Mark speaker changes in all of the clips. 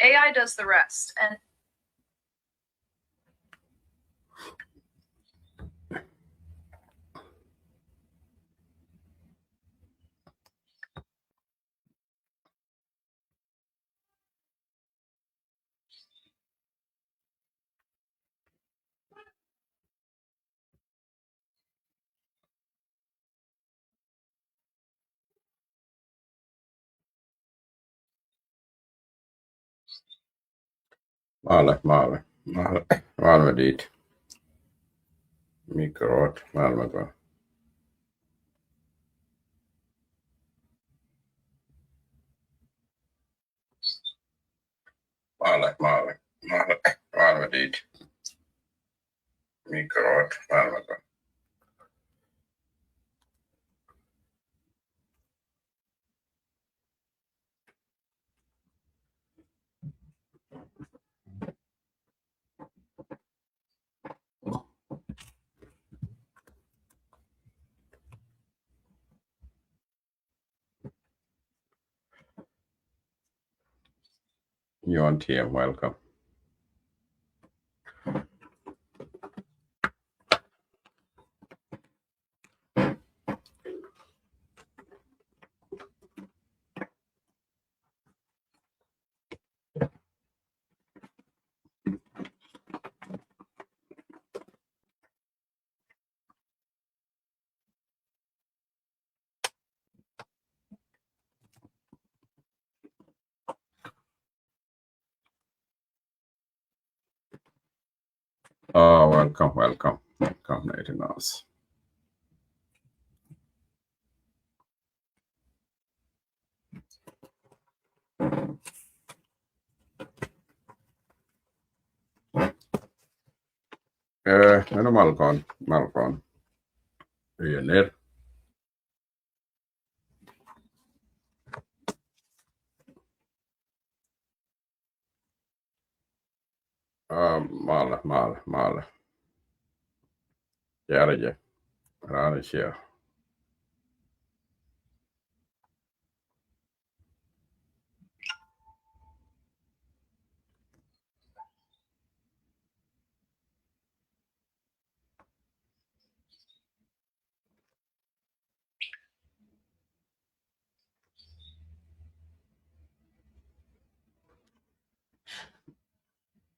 Speaker 1: AI does the rest. And
Speaker 2: Male dit. Mikrot, male ko. Male dit. Mikrot, male ko. You on TM, welcome. Oh, welcome, Nathan Oz. Ano Malcolm. Nuer. Male. Jaraje. Rana share.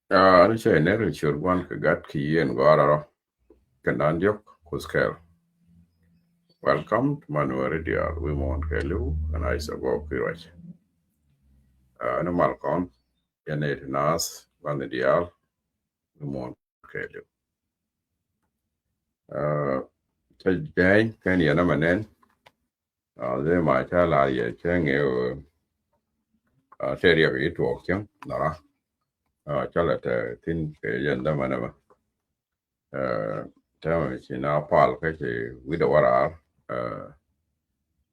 Speaker 2: Ano share Nuer should one got key and goraro. Kandanjok kuskel. Welcome to Nueri dear. We want Kelu and I go Kirach. Ano Malcolm. Janet Nas, Vanidial. We want Kelu. Jay, can you know my name? They might tell I chang you. Seria it walking. Nara. Chalata tin yenda manama. Tell me, she now pal catchy with the water.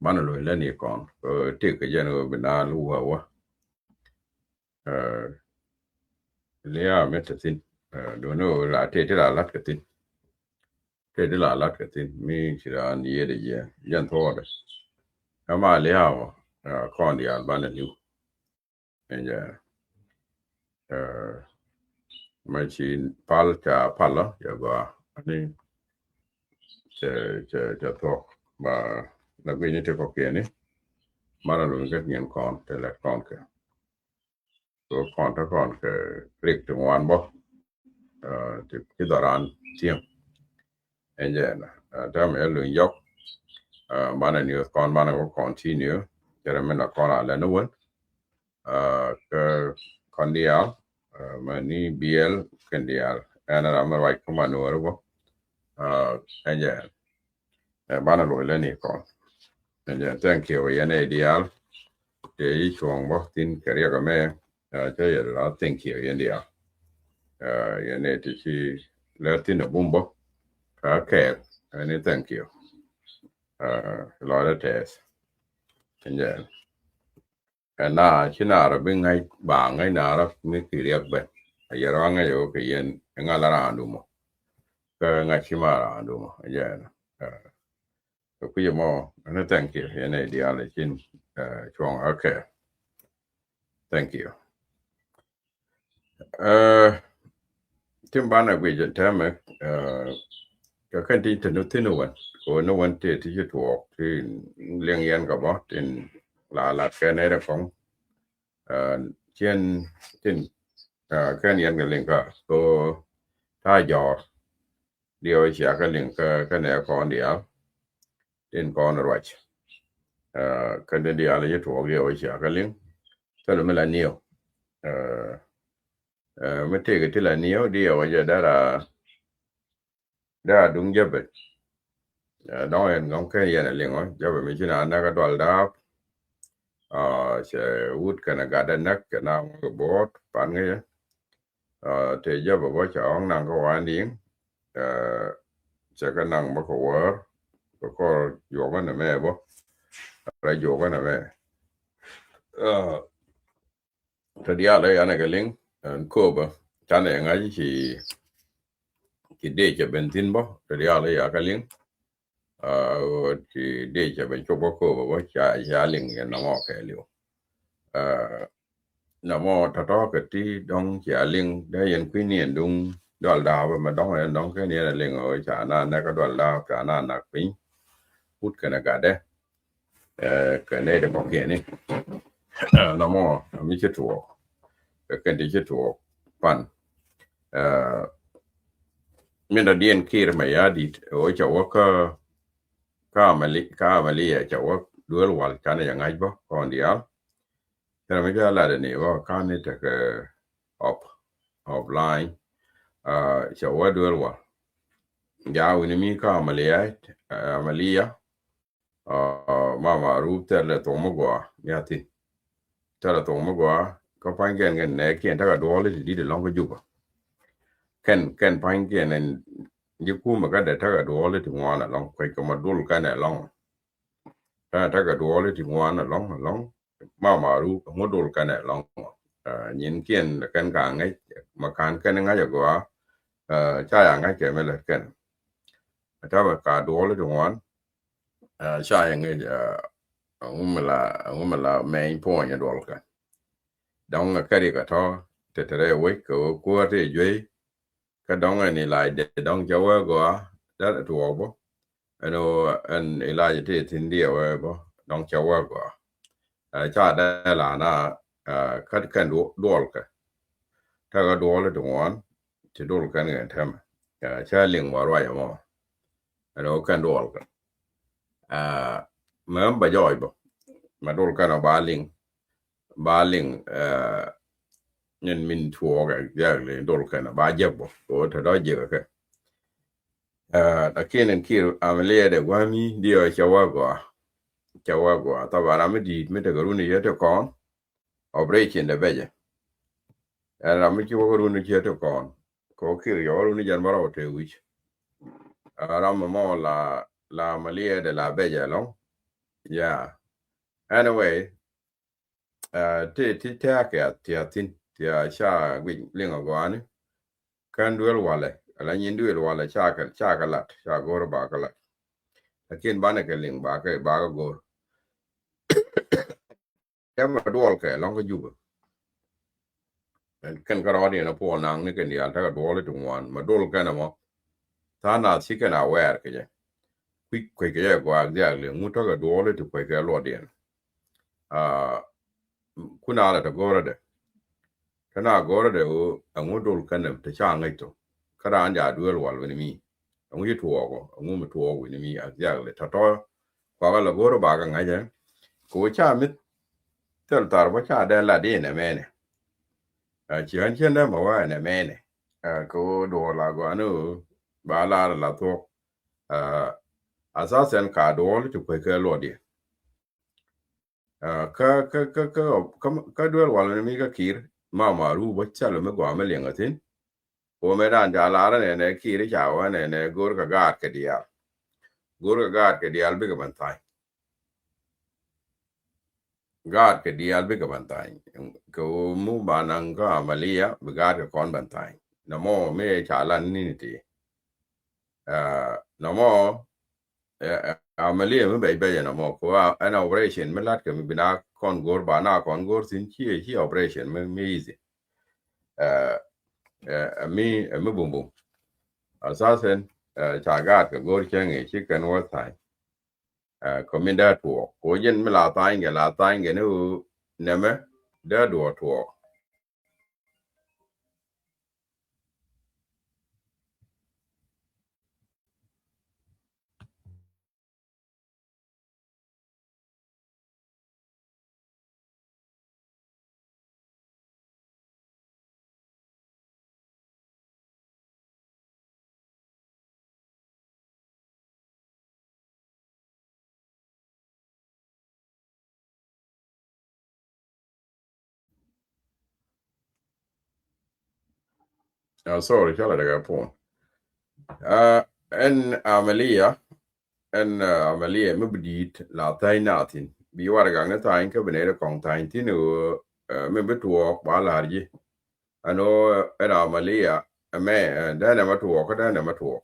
Speaker 2: Manalo Lenicon. Take a general banana. Lea metatin. Don't know, la take it a lot at it. Take it a lot at it. Me, she ran the year. Jan Thor. Ama Lea, con the Albana new. And machine palcha pala, yaga. I think to talk. But the way to cook any. Maralo get me on con, tell that conquer. So con, click to one box. To get around team. And then, time elu yok. Mana news con mana will continue. Jeremena con ala no one. Condial. Mani BL Condial. And I'm right command over. And yeah. Mana lo leni con. And yeah, thank you. Yana ideal. The each one walked in career me. Thank you, India. Yana to see Latin a bumbo. Okay. And thank you. A lot of tests. And yeah. Na china bin ngay ba ngay na ra mi kiriak ben ayara ngay o ke yen ngala ra andumo ka ngachima ra andumo yen ko kuyemo na thank you yen ideal chin chong okay thank you Tim bana gwe tame ka kan ti tanu tinu wan ko no wan te ti to tin leng yan ka ba tin la ka ne da kong chen tin kan yan ga leng ka ko ta jo dio cha ka leng ka ne ko dia tin ko na rach kan de dia le to dio cha ka leng ta lo mela nio mete ga ti la nio dio ja da dung jabe đó en ngong ke yana lingo jabe mi china na ka dwal da che wood kana ga da nak na go bot pan nge te jabe bo cha ong nang ko wan ding che ka nang ma ko war ko yo ga na me bo ra yo ga na me te dia le yana ga ling ko ba cha ne nga chi de che bentin bo te dia le ya ka ling chi de che ben ko bo cha ling ya na mo ke liu na mo ta to ke ti dong chia ling de yen quy niên dung dal da mà dong en dong ke ne ling o cha na ka dal da ka na pin put ke na ga de ke ne de ko ke ni na mo mi che to ke de che to pan mi da dien kir ma ya dit o cha wo ka mali ya cha wo dual wal cha ne yang ai bo kon dia pero mi ga la de ni wo ka ne te ke offline cha wo dual wal ja wini mi ka amalia mama ru tele to mogwa yati tele to mogwa ko pangen gen ne kien ta ga dole di de long juba ken pangen en yiku ma ga de ta ga dole ti ngwana long ko ma dul ka ne long ta ga dole ti ngwana long mama ru mo dul ka ne long nyin kien ken ka ngai ma kan ken nga ja gwa cha ya ngai ke me le ken ta ba ka dole ti ngwan cha ya ngai ngumala main point ya dol ka dong ka ri ka to te tere we ko te jwe ka dong ni lai de dong jawa go da to bo ano an ilai te tin dia we bo dong jawa go cha da la na ka kan dol ka ta ga dol to wan te dol ka ne tam cha ling wa ra ya mo ano kan dol ka ma ba joy bo ma dol ka na ba ling nhân min thua cái giờ lên đôi cái nó ba giờ bộ rồi thời đó giờ cái đã kia nên kia Amelia để qua mi đi ở châu qua tao bảo làm gì mới được cái này cho con operation để bây giờ làm mấy cái cái này cho con có kia rồi luôn giờ bảo rồi thì làm mà là Amelia để là bây giờ luôn yeah anyway thì cái tin thì cha quỳnh liên ở quán kan duel wale ala nyin duel wale chaka lat cha gor ba ka lat lakin bana ke ling ba ka gor em ma duol ke long ko juba kan ka rodi na po nang ni ken ya ta ka duol tu wan ma dol ka na mo ta na si ka na wer ke je kwi ke ya gwa ya le mu to ka duol tu kwe ke lo den kuna la ta gor de kana gor de o angu dol kan ta cha ngai to kada anja duel wal ni mi angu yi tuwo ko angu mi tuwo ni mi ya le ta to kwa la gor ba ka ngai je ko cha mi tel tar ba cha de la de ne me ne chỉ anh trên đó màว่าne me ne ko do la go anu ba la to asasen ka do tu ko ke lo di ka do wal ne mi ka kir ma ru ba cha lo me gwa me lenga tin ko me dan ja la ne kir cha wa ne gor ka gar ke dial be ka bantai gar ke dial be ka bantai ko mu banang ka amalia be gar ka kon bantai na mo me cha lan ni ti na mo amalia me be na mo ko an operation me lat ke me bina kon gor ba na kon gor sin chi operation me easy uh, mi bumbu asasen chagat ka gor chenge chicken was tai kominda to ko yen mi la tange no neme da do to sorry chala daga pon en amalia mi bidit la tai natin bi war ga na tain ka bene kong tain tinu mi betuo ba larji ano era amalia me da na matuo ka da na matuo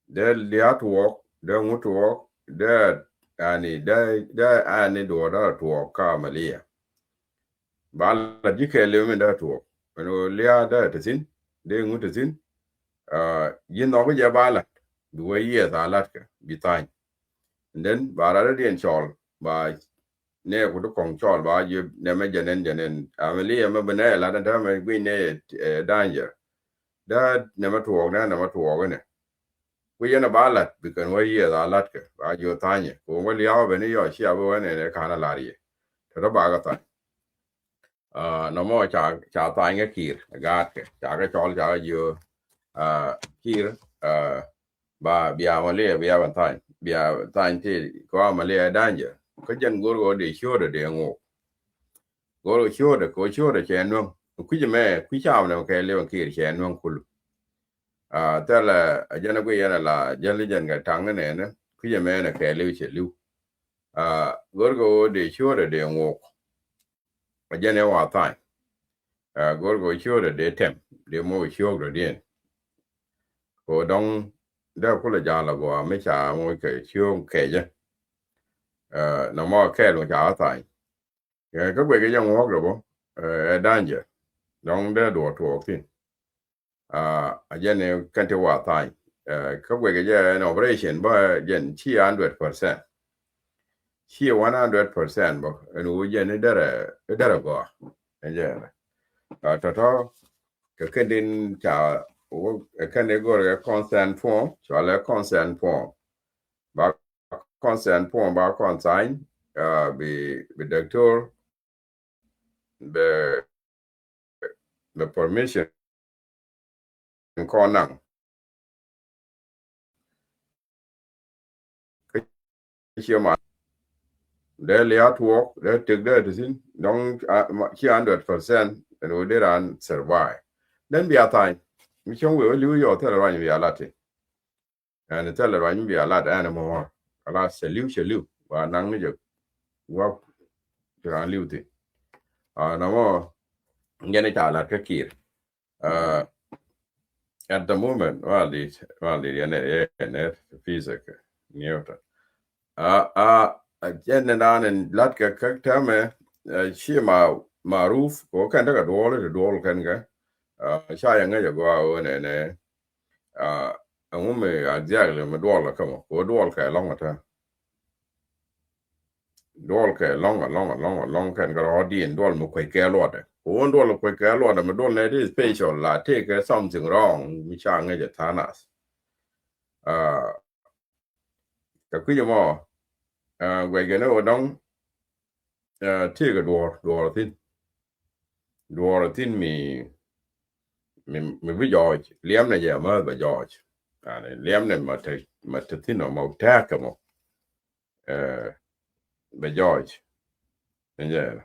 Speaker 2: de liatuo de mutuo de ani do da tuo ka amalia ba la jike le mi da tuo ano lia da tsin de ngutu tsin yin no ga ba la duwe ye ta lat ka bitain then bara dien chol ba ne ku du kong chol ba ye ne me janen ameli me bene la da me gwi ne danger da ne ma tuo na ne ma tuo ne ku ye na ba lat bi kan we ye da lat ka ba yo tanye ko we ya be ne yo shi abo ne ka na la ri to ba ga ta no mo cha ta nge kir ga ke cha ga chol cha yo kir ba bia ma le bia ban tan bia tan ti ko ma le danger ko jen gor go de shoda de ngo goro shoda chen no ku je me ku cha na ke le ki chen no kul ta la jana ku yana la jen jen ga tang ne ne ku je me na ke le che lu gor go de shoda de ngo ma jen wa tan gor go shoda de tem de mo shoda de ko dong da ku la ja la go me cha mo ke shoda ke je no mo ke lo cha tan các bạn cái dòng hoặc rồi bố danger don't để đồ thuộc tin giờ này cần theo hòa tai các bạn cái giờ operation ba giờ chỉ 100% chỉ 100% bố nó giờ này đỡ go giờ đó đó cái đến cha cái này gọi là consent form cho là consent form ba consent form ba consent bị doctor the permission ko nang cái chiêu mà để liat work để trực để thì xin đông chỉ 100% rồi để ran survive then be a time mi chong we lu yo tell ran be a lot and tell ran be a lot animal ala selu wa nang ni je wa ran liu ti na mo ngene ta la ka kir at the moment well the ne physics newton jen dan en lat ka tame shi maruf ko kan daga dole kan ga sha yanga ya go ne ngume ajagle me dole kamo ko dole ka long kan ga odin dole mo ko ke lode ko dole ko ke lode me dole ne special la take something wrong mi sha nga ja tanas ka ku mo we ge no dong take dor tin mi vi George liam na ja ma ba George liam ne ma te tin no mo ta ka mo ba George ja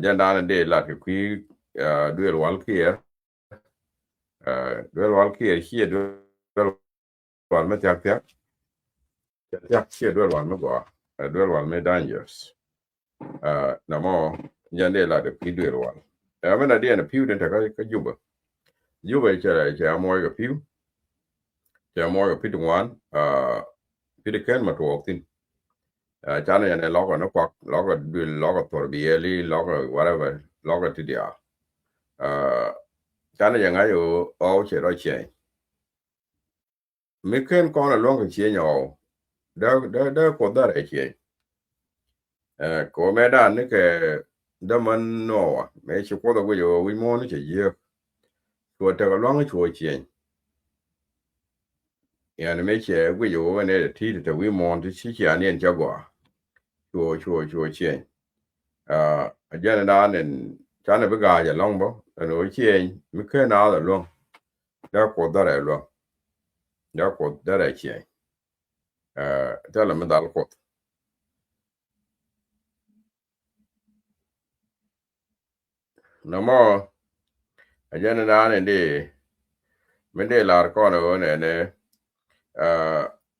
Speaker 2: ja na de la ku duel wal kier hier duel wal ma ta hier duel wal ma go duel wal me dangerous na mo ja de la de ku duel wal na de na piu den ta ka juba cha mo ga piu cha mo ga piu wan piu ken ma to tin cha na ne lo ga no kwak lo ga du lo ga tor bieli lo ga whatever lo ga ti dia chana yang ayo o che ro che mi ken ko na long che nyo da ko da re che ko me da ne ke da man no me che ko da go yo wi mo ni che ye ko ta long che che ya ne me che go yo ne ti de wi mo ti chi ya ne ja go che a ja na ne chana be ga ja long bo no che mi ken na da long da ko da re lo da ko da re che ta la me dal ko no mo a ja na ne de me de lar ko no ne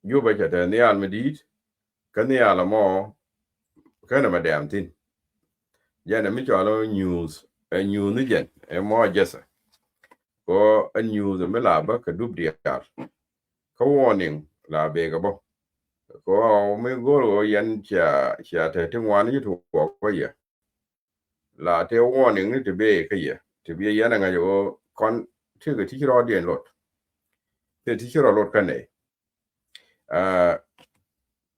Speaker 2: yu ba cha ne al medit kan ne ala mo kana ma dam tin ja ne mi cho lo news a news ni jen e mo jesa ko a news me la ba ka dub dia ko warning la be ga bo ko me go yan cha te tin wan yi to ko ya la te warning ni te be ka ya te be yana nga yo kon ti ga ti ro dien lot te ti ro lot kan ne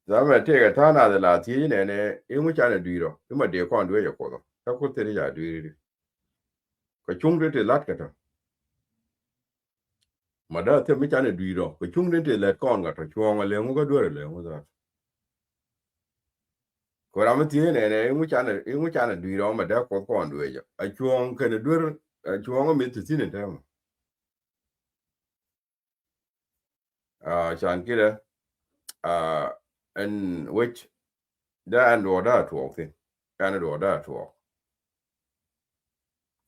Speaker 2: za me te ga ta na de la ti ne e mu cha ne du ro ma de kon du ya ko ta ko te ya du ko chung de lat ka ta ma da te mi cha ne du ro ko chung de lat kon ga to chuong le mu ga du le mu da ko ra ma ti ne e mu cha ne du ro ma da ko kon du ya a chuong ka ne du a chuong mi ti ne ta chan ki da and which da and order to thing and order to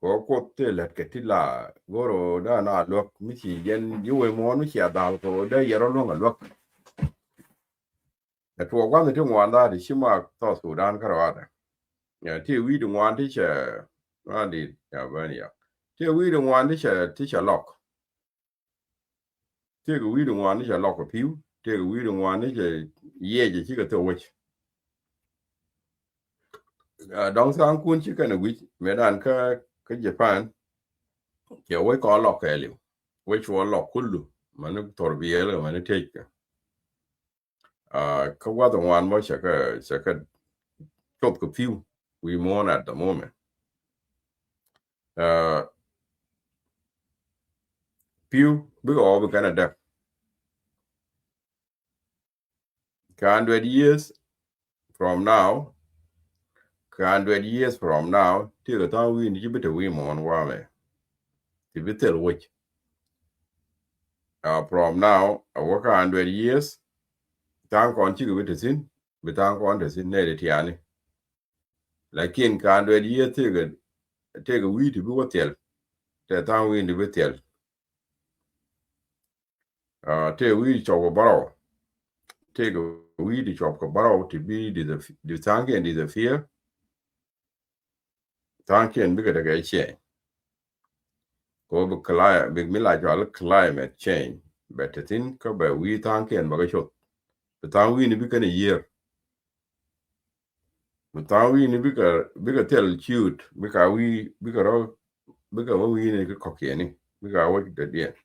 Speaker 2: ko te let ke ti la goro da na lok mi chi yen yu we mo mi cha dal ko da yero lo ga lok da to kwa ne ti mo da di shi ma to Sudan ka ra da ya ti wi di mo ti che na di ya ba ni ya ti wi di mo ti che lok ti wi di mo ti che lok ko piu ti wi di mo ti che ye je chi ka to we dong sang kun chi ka ne wi me dan ka Japan ke we ko lok ke liu we chuo lok kullu manu torbiel manu take ka wa the one mo shaka top ku few we more at the moment uh few we all we gonna da 100 years from now 100 years from now ti ga ta we ni bit we mo wa me ti bitel which from now a work 100 years tan kon chi ga sin bitan kon de sin ne de tiani lakin 100 years ti ga we ti bi wotel te tan we ni bitel te we cho baro take a weed chop ko baro to be the tank and the fear tank and bigger the che ko bu climate big mila jo climate change but the thing ko ba we tank and ba shot the tank we ni bi kan year the tank we ni bigger tell cute because we bigger we ni ko ke because what the dear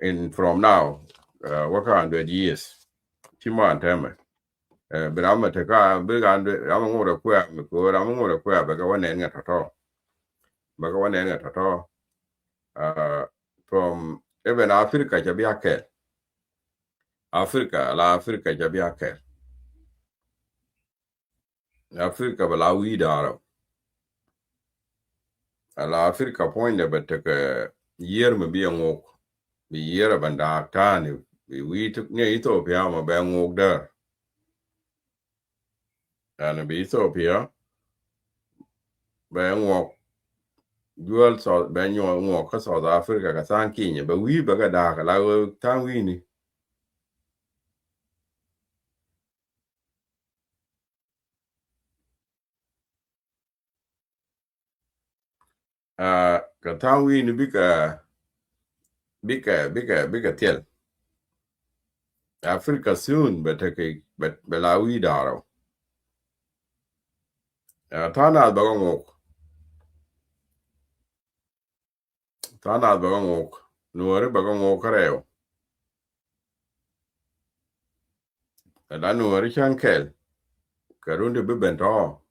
Speaker 2: and from now what 100 years Chima time but I'm a take a big under I'm going to quit because I'm going to quit because one end at all. Because one end at all. From even Africa, Jabiake. Africa, Jabiake. Africa, but we are. Africa point, but take a year maybe a walk. The year of an dark time. We took near Ethiopia, I'm a bang walk there. And be Ethiopia, bang walk. Dual South Benyo walk South Africa, Kasan Kenya, but we baga dark, like time we need. Ka time we need bigger tell. Africa soon, but okay, but Belawi Daro. Tana Bagong Tana ba ngok. Nueri ba ngok kareo. La nueri chan kel. Karunde be bento.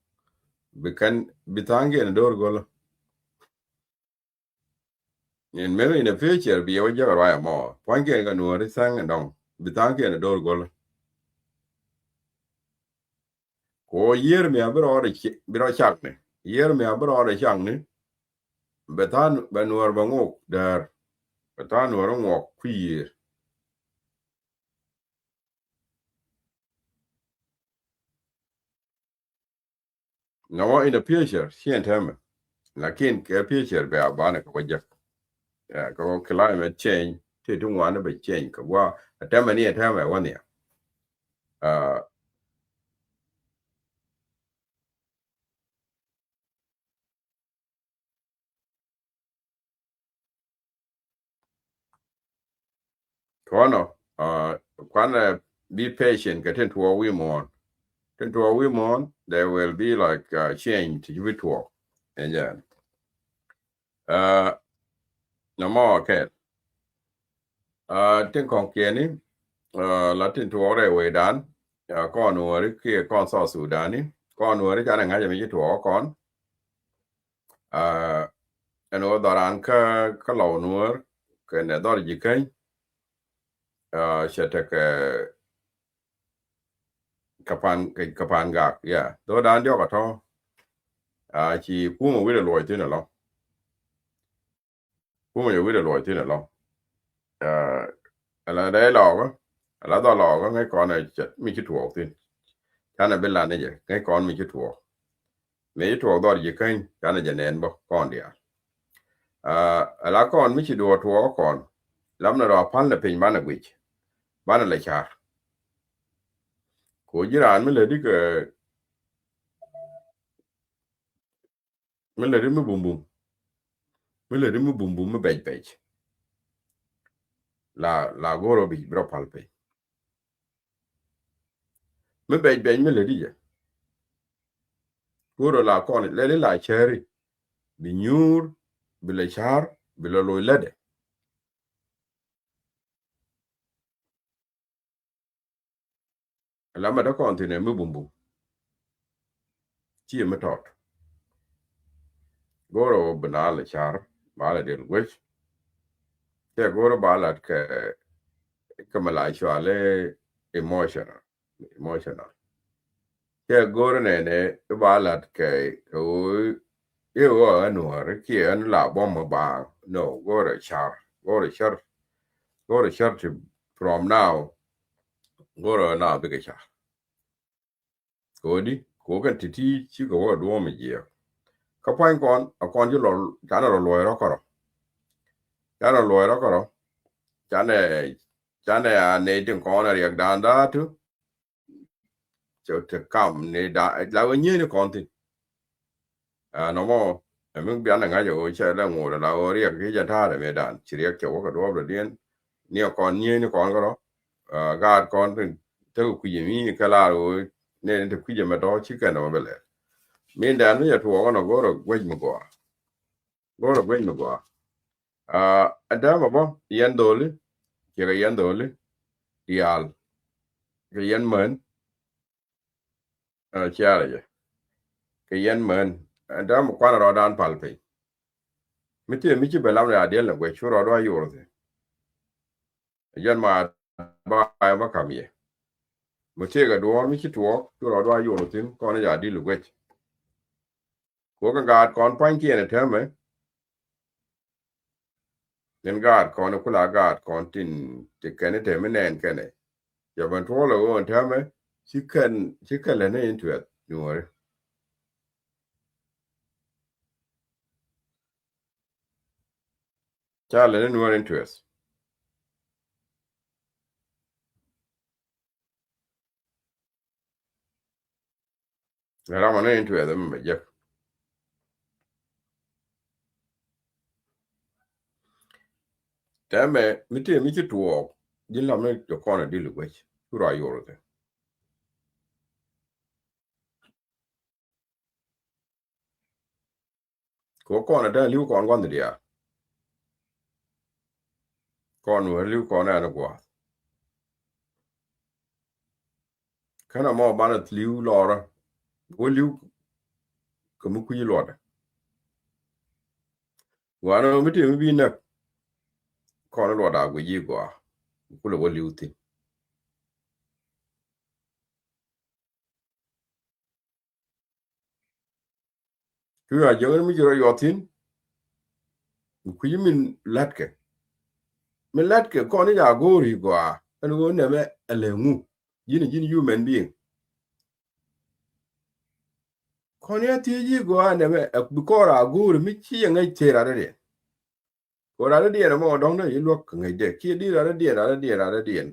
Speaker 2: Bikan bitangi en dor golo. In maybe in the future be a jaga raya more. Pangi ga nueri sang and dong. Bitangi en dor golo. Ko year me abro ore biro chakne. Year me abro ore chakne. Betan ba nuer ba ngok dar. Betan nuer ngok kuyer. No in the future, she and him. Lakin ke future be abana ko wajak. Ko climate change ti tu wana be change ko wa atama ni atama wani. Uh kono kwana be patient get into a we more. Into a we more there will be like change to it work. And yeah. No more okay. Tin kong kia ni Latin to ore we dan kon nuori ki kon so Sudani kon nuori kana ngaja mi to kon eno daran ka law nuor ke ne dor jikai shete ke kapan gak ya do dan dio ka to chi kuma wi lo tin lo kuma yo wi lo tin lo ala dai lo ko ala do lo ko ngai kon ne mi chi to tin kana bella ne je ngai kon mi chi to mi to dor jikai kana je nen bo kon dia ala kon mi chi do to kon lam na ro pan le pin bana gwich bana le char ko jiran mi le di ke mi le di mi bum bum mi le di mi bum bum mi bej bej la goro bi bro palpe mi bej bej mi le di je goro la kon le la cheri bi nyur bi le char bi lo lo lede la ma da kon tine mi bum bum chi mi tot goro bina le char ba le del gwech ke goro ba la ke kamala chwale emotional ke goro ne ba la ke o yo anuar ki an la bom ba no go to char from now go to now big char go di ko kan titi chi go do me je ka pan kon a kon ju lo kana lo ro koro kana lo ro koro chane a ne tin kon ari dan da tu cho te kam ne da la ni ne kon tin no mo mình biết là ngay chỗ chơi là ngủ là ori cái giờ thà để mẹ đàn chỉ riêng kiểu cái đó là điên nhiều con như con cái đó gạt con thì tôi quy gì cái là rồi nên tôi quy gì mà đó chỉ cần nó về lệ mình đàn bây giờ thua nó có được quay một quả có được quay một quả anh ta mà bố yên đồ lý chỉ cái yên đồ lý dial cái yên mến chia là gì cái yên mến anh ta một quan nào đàn palpe mình chỉ phải làm ra điên là quay chỗ đó đó rồi yan ma ba ma kam ye mo te ga do mi ki to do yo lo tin ko na ya di lu wet ko ga kon pan ki ne te me nen ga kon ko la ga kon tin te kene te me nen kene ya ban to lo on te me si kan le ne into it no cha le ne no into it ra ma ne into it me je te me mi te mi ki to di la me to kon di lu wet ro yo lo te ko kon da liu kon gon dia kon wer liu kon ana gwa kana mo bana liu lora wo liu kamu ku yilode wana miti mi na kon lo da gu yi gwa ku lo wo liu ti ku ya jonga mi jiro yotin ku yimin latke mi latke kon ya gori gwa an go ne me elengu jini human being kon ya ti yi gwa ne me bikora gori mi chi ngai tera de ko ra de na mo dong de yi lok ngai de ki di ra de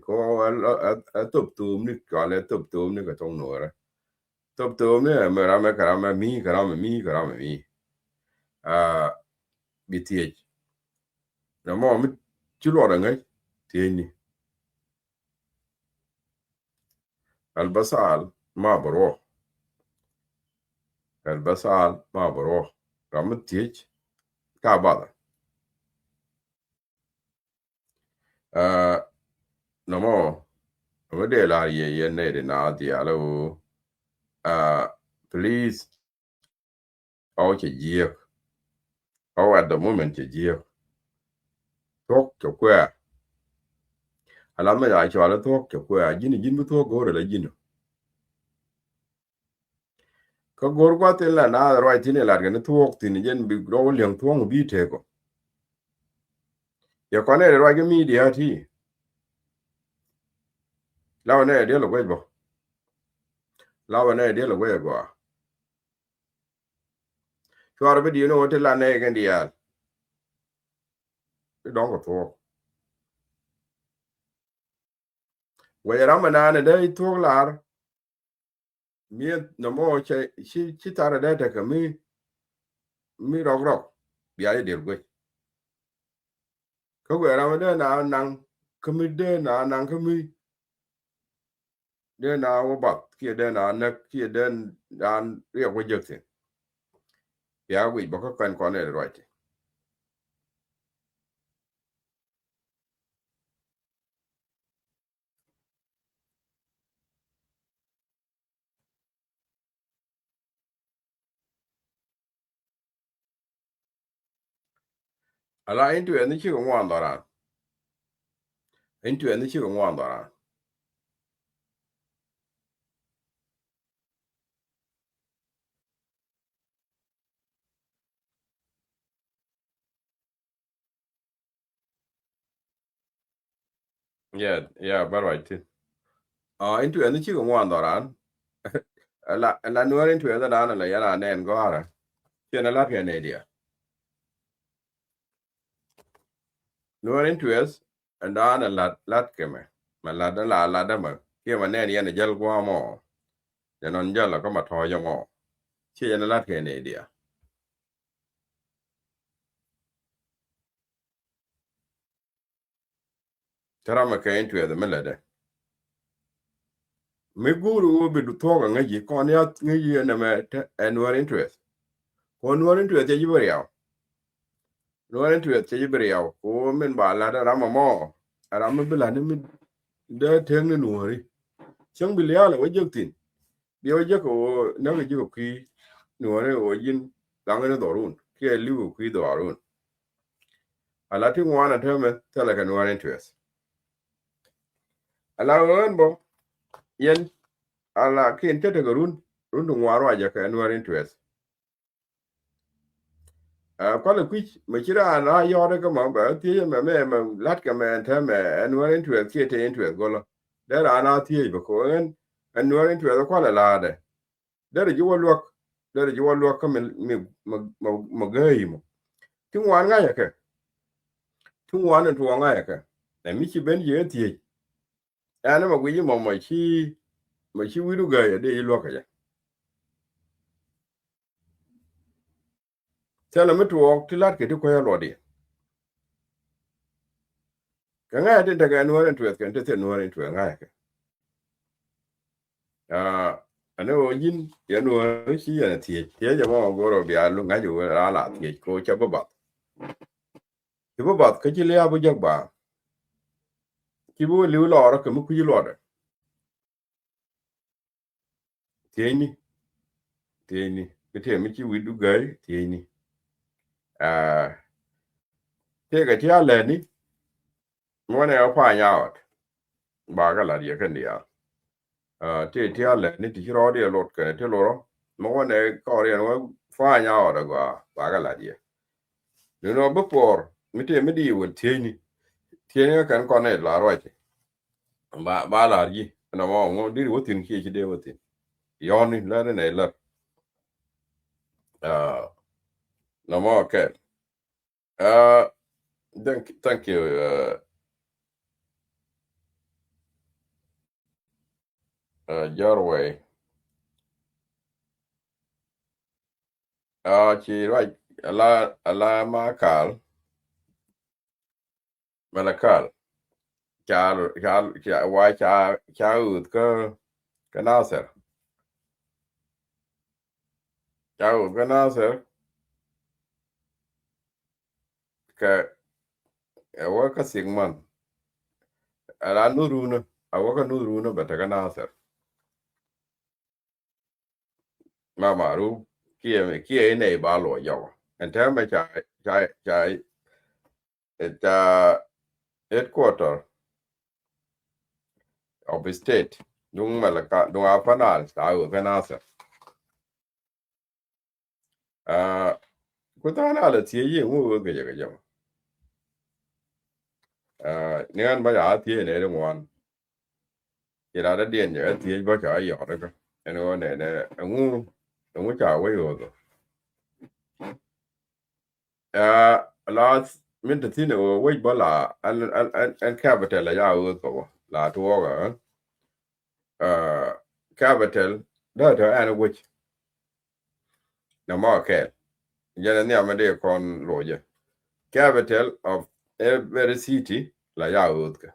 Speaker 2: ko a top tu mi ka le top tu mi ka tong no ra top tu mi me ra me ka ra mi a biti na mo mi chi lo da ngai ti ni albasal ma bro ra mi ti ka ba no mo we de la ye ne de na di alo please au che ye au at the moment che ye tok cho kwa ala me ya cho ala tok cho kwa jin bu tok gore la jin ko gor kwa te la na ro ti ne la ne tok tin jen bi ro liang tuong bi te ko ya ko ne ro ga media ti la ne de lo gwe bo la ne de lo gwe go cho ar be di no te la ne ga dia don ko to we ra ma na ne de to lar mi no mo che chi tara de te ka mi rog bi ai de gwe ko we ra ma de na nang kami de na nang kami de na wo bat ki de na ne ki de dan ri ko je te ya wi bo ko kan ko ne right ala into en chi ko wan dara into en chi ko wan dara yeah but right into en chi ko wan dara ala no into en da na la ya na ne go ara che na la ke ne dia no into es and ana lat ke me ma la da ma ke ma ne ya ne jal go mo ya non jal ko ma to yo mo che na la ke ne dia tara ma ke into the melade me guru wo be du to ga ngi ko ne ngi ne me annual interest ko annual interest je jibari yaw annual interest je jibari yaw ko men ba la da rama mo rama bila ne mi da teng ne nuori chang bi ya la wo jektin bi wo je ko na ga ji ko ki nuori o yin lang ne dorun ke li ko ki dorun ala ti ngwana teme tele ka annual interest ala won bo yen ala kin tete ga run du ngwaro aja ka annual interest kwala kwich machira na yore ka ma ba ti me lat ka me ta me annual interest ke te interest golo there ana ti ba ko en annual interest kwala la de there ji wo lok ka me gai mo ti wan nga ya ka ti wan to nga ya ka na mi chi ben ye ti ana ma gwi mo ma chi wiru ga ya de yi lok ya tela mi to ti lat ke ti ko ya lo di ka nga ya de daga annual interest kan te annual interest nga ya ka ano yin ya no shi ya ti ja mo goro bi alu nga ju ra la ti ko cha ba ba ti ba ka ji le abu ja ba kibu liu loro ke mu kuyi loro tieni kete mi ki widu gai tieni te ga ti ale ni mo ne pa nya ba ga la ye kan dia te ti ale ni ti ro de lot ke te loro mo ne ko re no fa nya da ba ga la die no bo por mi te mi di wo tieni kan ko ne la ro ti ba la yi na mo ngo di wo tin ki de wo tin yoni la ne la no mo okay thank you your way chị right ala malakal cha wa cha ut ka naser cha ut ka naser ka wa ka sigman ala nuruna awa ka nuruna bata ka naser mama ru kie ne ba lo yawa and tell me cha headquarter of the state dung malaka dung apanal sa ut ka naser kutana ala tie yi ngu ga jama nian ba ya tie ne de wan ira da dien ya tie ba cha yo da ka eno ne ngu cha we yo do last min ta tine o we ba la an capital ya o ko la to ga capital da ta an which na ma ke ya ne amade kon roje capital of every city la ya o ka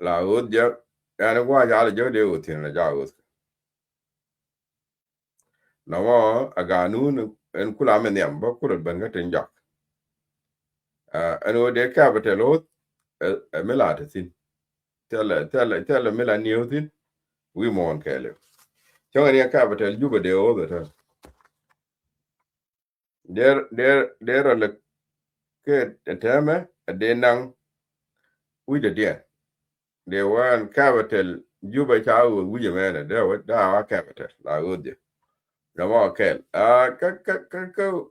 Speaker 2: la o ja ana gwa ya le jo de o tin la ja o na mo aga nu en kula men yam ba kula ban ga tin jak ano de capital o mela ta tin tell mela new tin we mon kele chonga ni capital juba de all the time there le ke teme de nang we de dia de wan capital juba cha u we je mena de wa capital la u de na mo kel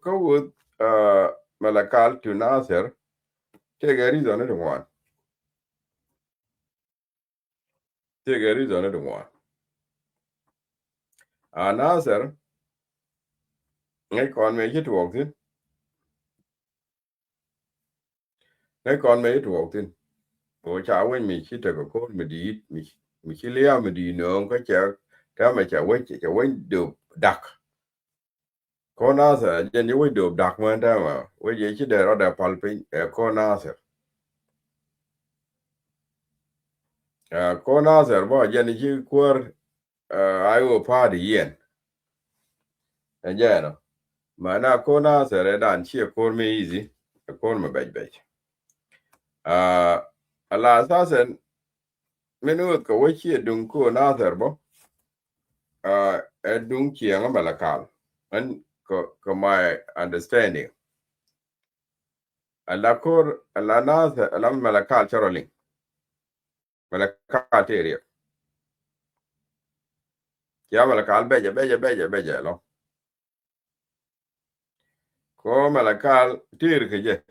Speaker 2: ka u malakal to nasser te ga reason de wan te ga reason de wan nasser ngai kon me ji tuok tin ngai kon me ji tuok tin o cha wen mi chi te ko mi di mi chi lia mi di no ka cha ta ma cha wen do dak ko na sa je ni wen do dak ma ta ma we je chi de ro da pal pin ko na sa ko na sa bo je ni chi kwor ai wo pa di yen je no ma na ko na sa re dan chi ko mi easy ko ma be ala sasen minut ko we chi dun ko na sa bo dung chiang malakal and my understanding ala nas ala malakal charoli malakal tere ya malakal beje lo ko malakal tir ke je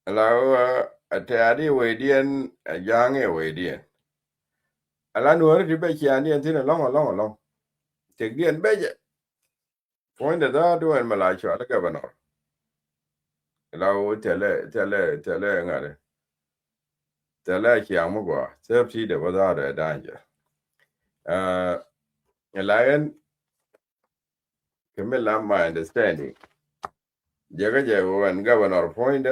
Speaker 2: ala atari wedien jange wedien ala nuer di be chiani tin long te dien beje point da do en malacho ala governor la o tele ngare tele chiang mo go safety de wada da danger lion Camilla, my understanding. Jaga jago and governor point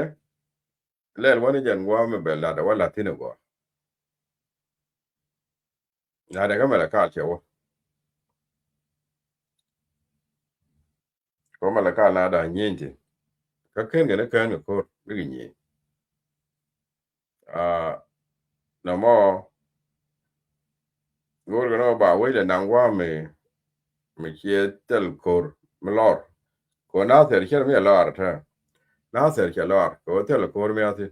Speaker 2: let one jan go me bella da wala tino go. Na da kamala ka chewo. Ko mala ka na da nyinti. Ka ken ga kan ko bigi nyi. no more go no ba we le nangwa me che tel kor mlor ko na ter cher me lor ta na ter che lor ko tel kor me ati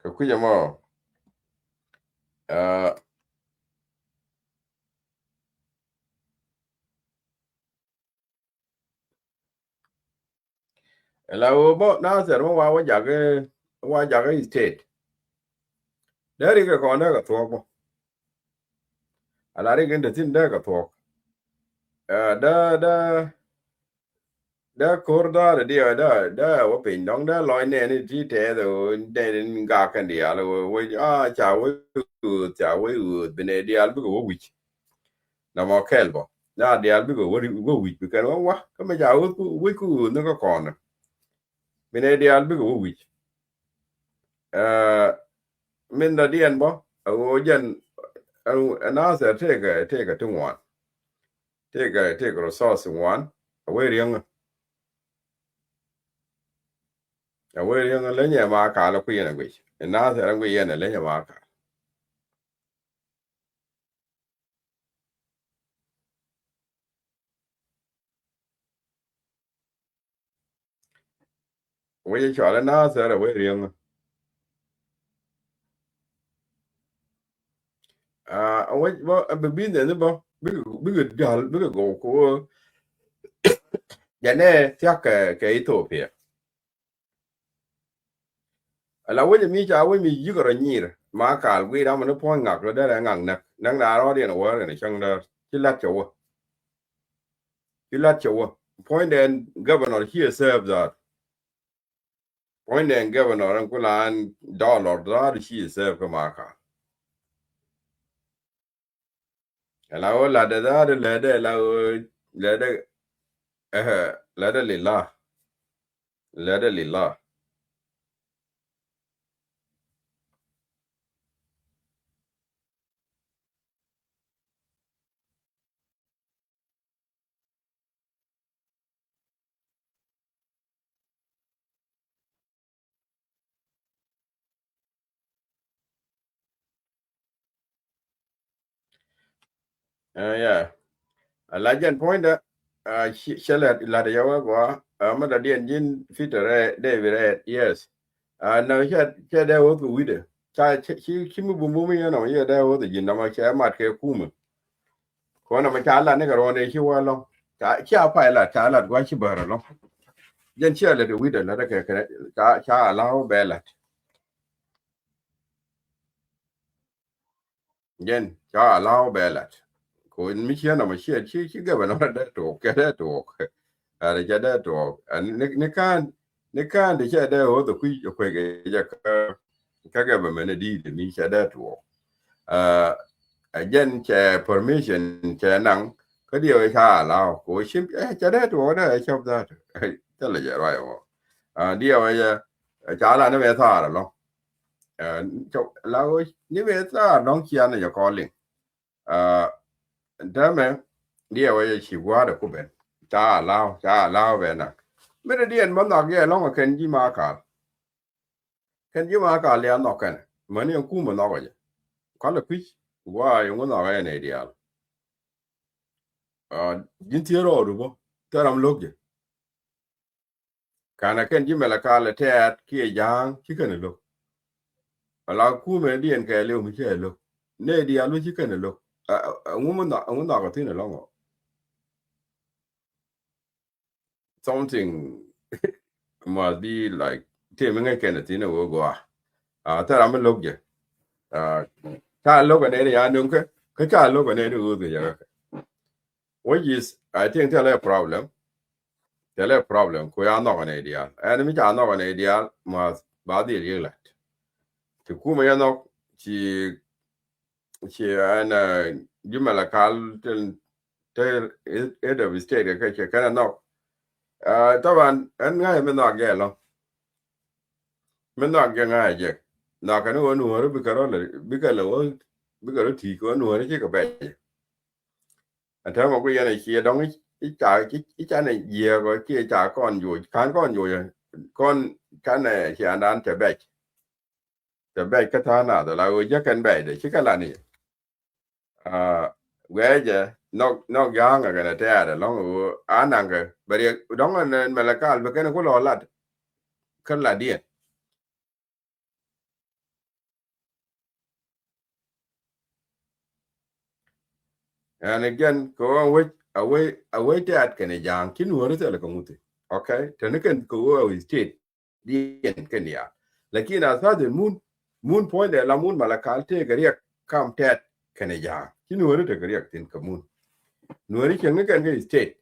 Speaker 2: ka ku mo la wo bo na ter mo wa ja ga state dari ka ko na ka to bo ala ri gen tin da ka to da kor da da wo pin dong da loy ne ni ti te do de ga kan dia lo wo cha wo bene dia bu go wi na mo kelbo na dia bu go wi bu kan wa ka me ja wo ku no ko kon bene dia bu go wi min da dien bo wo jen na sa te ga tu wan te ga resource wan we riang le nya ma ka lo ku yen gwi na sa ran gwi yen le nya ma ka we cho le na sa ra we riang we bo be bin ne bo bi dal bi go ko ya ne tia ke Ethiopia la we mi cha we mi yi go nyir ma ka gwi da mo po ngak lo da ngak nak na ro de no wa ne chang da ti lat cho point then governor here serves that point then governor an kulan dollar da shi serve ka ma ka la o la da le de la de lillah yeah la jen point da shelet la de yawa go ma da dien jin fitere de yes no che de wo ku wide cha chi mu bu mi no ye de wo de jin na ma che ma ke ku mu ko na ma cha la ne ga ro ne chi wa lo cha pa la cha la gwa chi ba lo jen che le de wide la de ke cha la ho be la jen cha la ho be la ko mi che na ma chi ga ba no da to ke da to ara ja da to ne kan de cha da wo de ku ko ge ja ka ga ba me ne di de mi cha da to dân che permission che năng cái điều ấy khá là của ship cho đấy tôi đó trong đó tức là vậy rồi điều ấy chả là nó về thà rồi cho là như vậy thà nó chia này cho con liền đó mà điều ấy chỉ qua được của bên chả lao về nè mấy cái điện mà nó cái nó mà cần gì mà cả liền nó cần mà nó cũng mà nó vậy có là quý qua yung nó cái này đi jin tiero rubo taram logje kana ken jimela kala tet ki jang ki ken lo ala ku me dien ke le mi ke lo ne di alu ki ken lo ngumo na ko tin lo something must be like te me ngai ken tin wo go taram logje ka lo ko ne ya nun ke ka lo ko ne du de ya which is I think tell a problem ko ya no ko ne dia and mi ja no ko ne dia must ba di ri la ti kuma ya no ci ana jimala kal te edo mistake ka ke kana no taban an ngai me no ge lo me no ge ngai je na ka no no ru bi ka ro bi ka lo bi ka ro ti ko no ri ke ka be anh thấy một cái này kia đóng cái cha này dìa rồi kia cha con rồi con cái này thì anh ăn chả bẹt cái thằng nào đó là ôi chắc cần bẹt đấy chứ cái là này à về giờ nó giang cái này thế à long anh ăn cái bây giờ đóng anh mà là cái cái nó có lo lát cái là đi and again ko away that kan jang kin wori tele ko muti okay tene ken ko we state dien ken ya lakini asa de mun point de la mun malakal te gariya kam tet ken jang kin wori te gariya tin ko mun wori ken ken state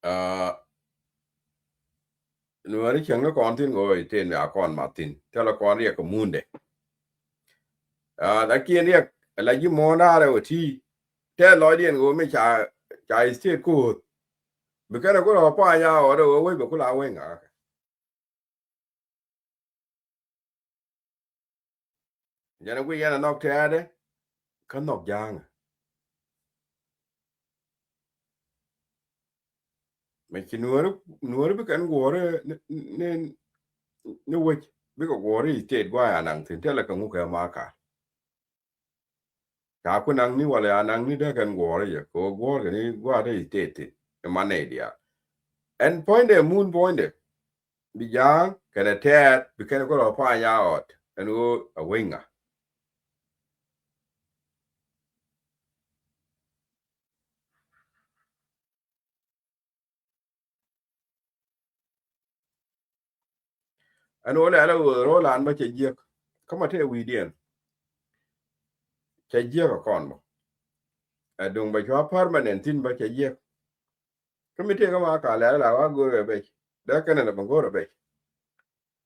Speaker 2: uh wori ken ko tin go ten ya kon martin tele ko ri ko mun de lakini ya la ji mona re oti te lo dien go me cha state ko because ko ro pa ya o do we be ko la we nga ya na we ya na nok te ade kan nok jang me ki nuor be kan gore ne we be ko gore state gwa ya nang tin te la kan ku ma ka ku nang ni wala ya nang ni da kan gore ya ko gore ni gwa de state e mane dia en point de moon point de bi jang kan te be kan ko ro pa ya ot en go a winga en o la ro lan ma che je ko ma te wi dien che je ko kon mo dung ba cho permanent tin ba che je committee ka ma ka la wa go be da kana na bango be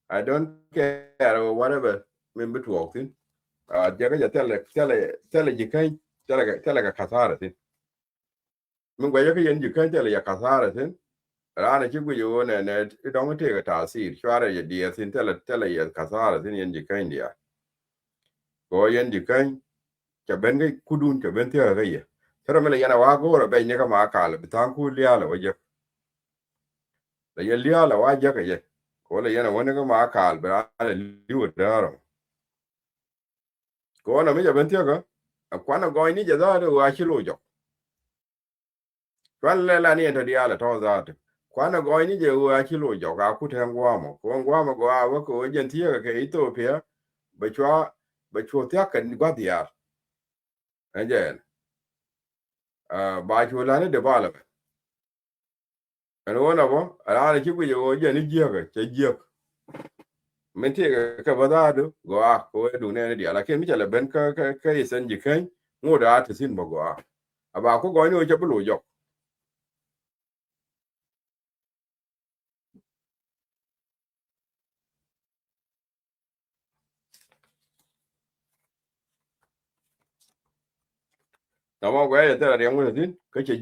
Speaker 2: I don't care or whatever min bitu waktin jaga ja tele jikai tele ka kasara tin min gwa yaka yen jikai tele ya kasara tin rana ki gujo ne don te ka tasir shwara ya dia tin tele ya kasara tin yen jikai dia ko yen jikai ka ben ga kudun ka ben te ga ya tara mele yana wa go be ne ka ma ka le bitan ku liya la waje la ya liya la waje ka ye ko le yana wani ga ma ka al bra liwa daro ko na mi ja ben te ga kwana go ni ja da wa shi lo jo kwan le la ni to dia la to za to kwana go ni je wa shi lo jo ga ku ten gwa mo ko gwa mo go a wa ko jen tie ga ke Ethiopia ba chwa ta kan gwa dia ajen ba chwa la ni de ba la en wona bo ala ki ku jo je ni je ga che je men tie ga ka ba da do go a ko du ne dia la ke mi ja la ben ka isen ji kan ngo da ta sin bo go a ba ko go ni o che bu lo jo na mo ga ya ta ra ngo tin ka che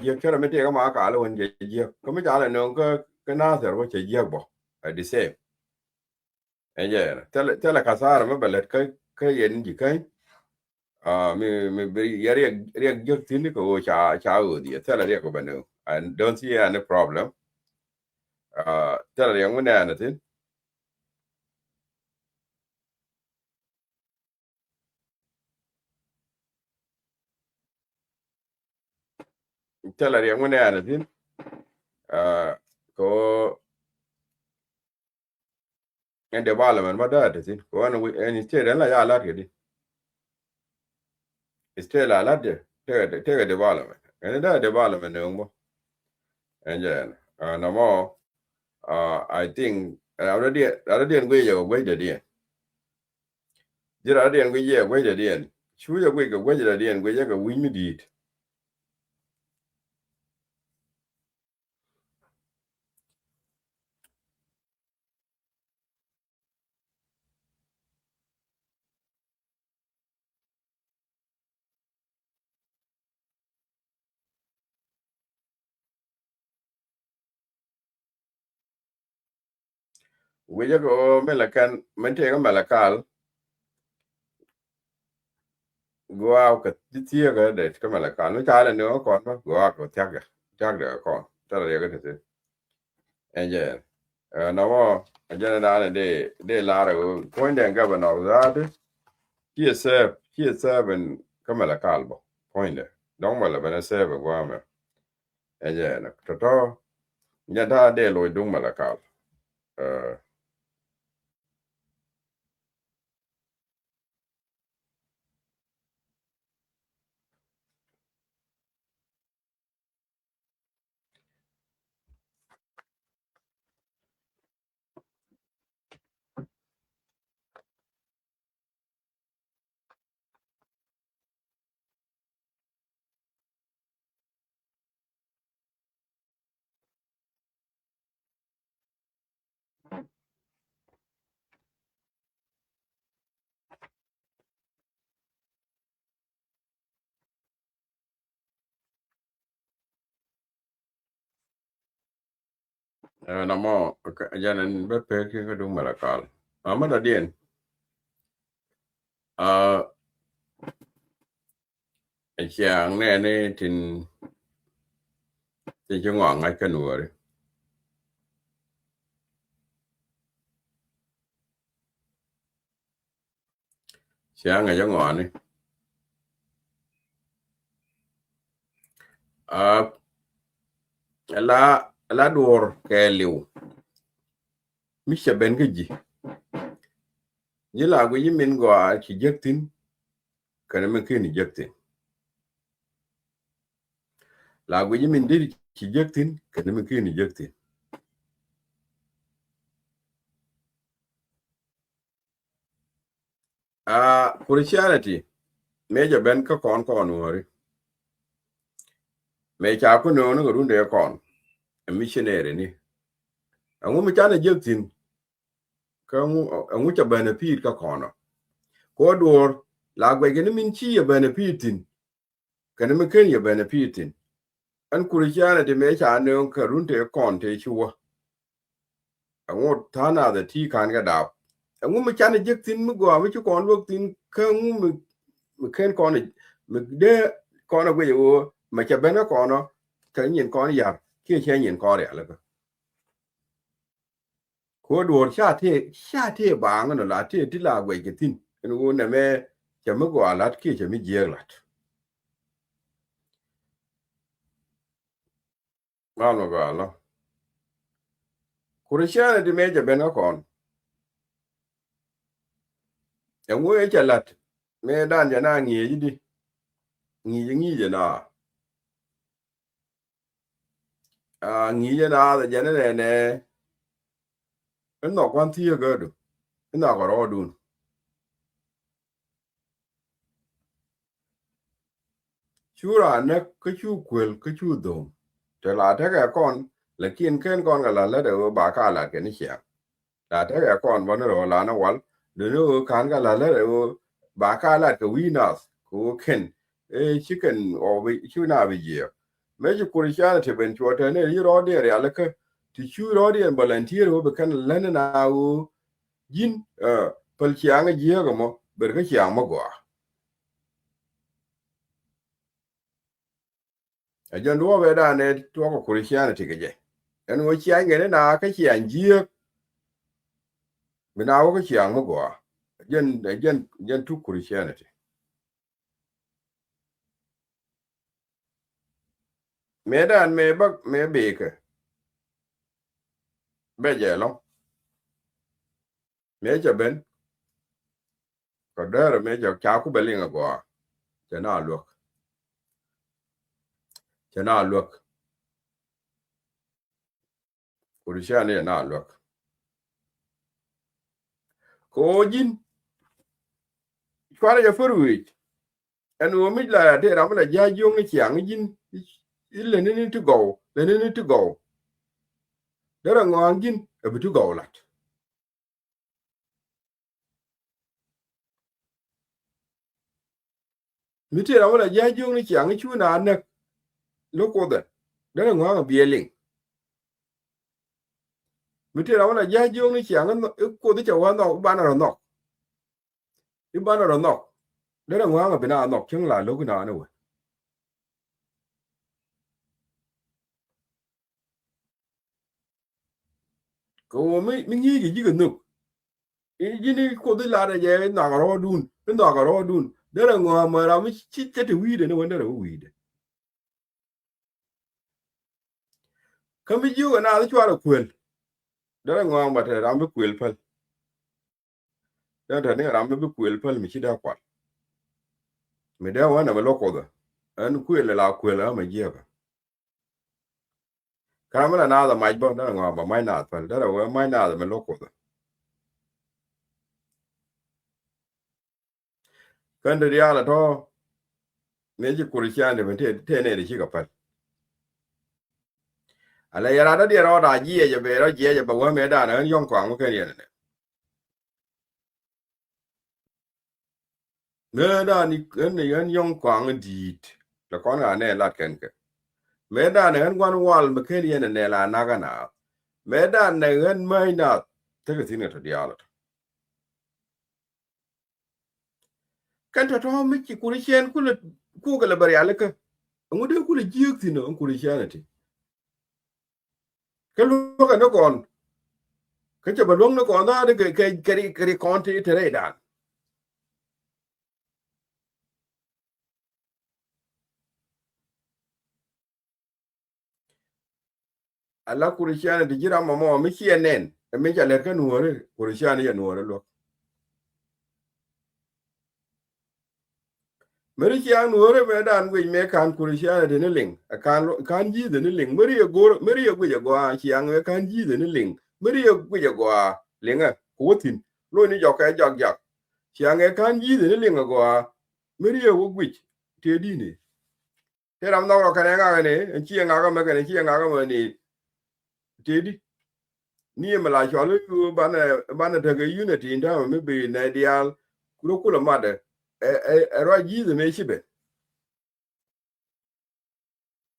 Speaker 2: je kera me te ga ma ka lo won je ko me ja le no ka na ser bo che je bo di se e je tele ka sar me belet ka yen ji kai me yari je tin ko cha o di tele re ko bano and don't see any problem tele yang wona na tin tele yang wona na tin ko en development ma da tin ko en instead la ya la ke di instead la la de te development en da development ne mo en je no more I think already ngwe yo gwe de dien jira already ngwe ye gwe de dien chu yo gwe gwe de dien gwe ye ga wi mi dit gwe ye go melakan mente ga melakal go out ka ti ga de ka mala ka no cha le no kon go out ko tag de kon ta le ga te en je na mo ajana na de la ra ko den ga ba no za he serve ka mala kalbo point don mala ba na serve go ma en je na to nya da de lo dung mala kal na mo ajana be pe ki ka dung mala kal ama da dien chàng này này thì cho ngọn ngay cái nùa đấy chàng ngay cho ngọn đấy la đùa cái liu mi sẽ bên cái gì như là cái gì mình gọi chỉ giấc tin cái này mình kia ni giấc tin là cái gì mình đi chỉ giấc tin cái này mình kia ni giấc tin Christianity mấy giờ bên có con nùa đấy mấy cha có nùa nó có đúng để con missionary ni ông mới cha này giấc tin cái ông cho benefit cái con nó có đùa là cái này mình chỉ benefit tin cái này mình kia benefit tin anh Christianity mấy cha nó có đúng để con thế chúa ông thana the ti kan ga da ông mới chán giấc tin mới gọi với chú con lúc tin không mới khen con này mới để con nó bây giờ mà chả bên nó con nó cái nhìn con giờ kia chơi nhìn con đấy là có đùa xa thế bảng nó là thế thì là vậy cái tin nó này mẹ chả mới gọi là kia chả mới giết là mà nó gọi là Christianity mẹ chả bên nó con ông ấy chả lật mẹ đàn chả na nghỉ chứ đi nghỉ chứ nào nghỉ chứ nào là chả này nè nó quan thiệt cơ được nó có rõ đun chú ra nó cái chú quên cái chú đồng trở lại thế cái con là kiên khen con là được bà cả là cái này xem là thế cái con vẫn rồi là nó vẫn đứa nó khán cái là được bà cả là cái winners của khen chicken or chú nào bây giờ mấy chú cuối sáng thì bên chỗ thế này rồi đi rồi là cái thì chú rồi đi volunteer rồi bên lần nào yin pel chiang cái gì cái mà bên cái chiang mà qua dân đua về đàn này tôi có Christianity cái gì anh nói chiang cái này cái chiang gì bên nào cái chiang mà qua dân tu Christianity mẹ đàn mẹ bắc mẹ bê cái bây giờ lắm mẹ cho bên có đỡ rồi mẹ cho cháu của bên liên qua cho nó luộc Christianity nó luộc có dính qua đây phải rồi anh nói mình là thế nào là gia dương cái chiang dính lên nên to go lên nên to go đó là ngon dính ở bên to go lại mình thế nào là gia dương cái chiang cái chú nào nè lúc đó đó là ngon ở bia linh mình thế nào là gia dương cái chiang nó cô tới chầu nó ban nào nó ban nào nó dera ngwa bina nok chung la lo na no ko mi ngi gi ga no yini ko de la ye na ga ro dun dera ngwa ma ra mi chi te wi de ne wanda ro wi de ka mi ju na da chwa kwel dera ngwa ba te ram kwel pal da ne ram kwel pal mi chi da kwa mi da wa na ba lo ko da an kwel la kwel ma je ba ka ma na da mai ba dera ngwa ba mai na pal dera wa mai na da me lo ko da kan da ya la to ne ji kurisian de te ne de chi ka pal ala yara da de ro da ji ye be ro je ba wa me da na yong kwang mo ke ne me da ni ne yan yong kwang dit la kon ga ne la ken ke me da ne an gwan wal me ke ne la na ga na me da ne an mai na te ke tin to dia la kan to mi ki kurisian ku ga la bari ala ka ngude ku le ji tin no kurisian ti ke lu ka no kon ke che ba long no kon da de ke kon ti te re da ala kurisian ti jira mo mi ki enen me ja le ka nuore kurisian ya nuore lo meri chiang nuore me dan wi me kan kurisian de ne ling kan ji de ne ling meri ye gor meri ye gwe gwa chiang me kan ji de ne ling meri ye gwe gwa linga kutin lo ni joka jak chiang e kan ji de ne ling gwa meri ye gwe te di ni te ram no ka ne ga ne chiang ga me ga ne chiang ga me ni te di ni me la cho lu bana te ga unity nda me be na dial kuro kula made ro ji de me chibe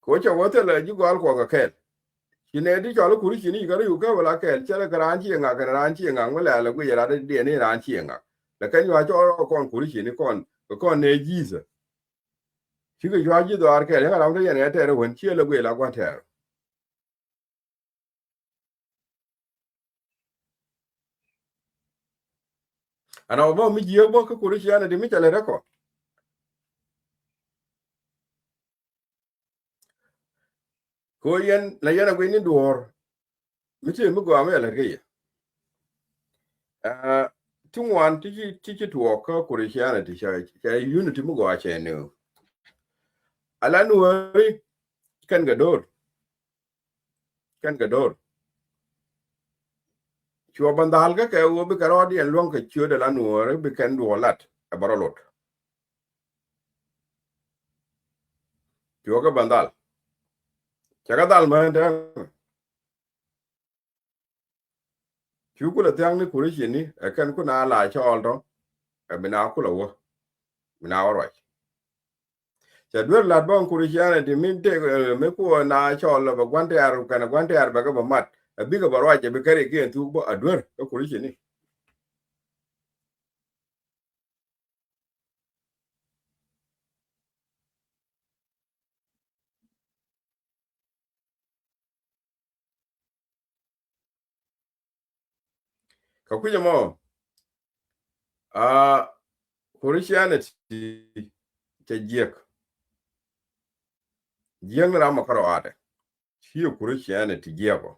Speaker 2: ko cha wote la ji gwal ko ga kel kine di cholo kuri chini ga yu ka wala kel chala garan chi nga ga ran chi nga wala la gu yara de ne ran chi nga la kan yo cho kon kuri chini kon ne jiza chi ga yo ji do ar kel ga ram de ne te ro won chi la gu la kwa te ana bo mi ji bo ka kuri chi ana de mi chala re ko yen la yana gu ni duor mi te mi go ame la ge tungwan ti tuo ka kuri chi ana ti cha unity mi go a che ne ala nu kan ga dor chùa bandal ka ke wo bi karo di en long ke chùa de la nuore bi ken do lat e barolot chùa ka bandal chaga dal ma de chu ku la tang ni kuri chini e ken ku na la cho aldo e bina ku la wo bina woro cha dwer la bon kuri chane di min te me ku na cho la ba gwante ar kana gwante ar ba ga ba mat e bi ga barwa je bi kare ke tu bo adwer ka kuri chini ka ku mo a kuri chane ti ke jiek ra ma karo ade shi kuri chane ti jieko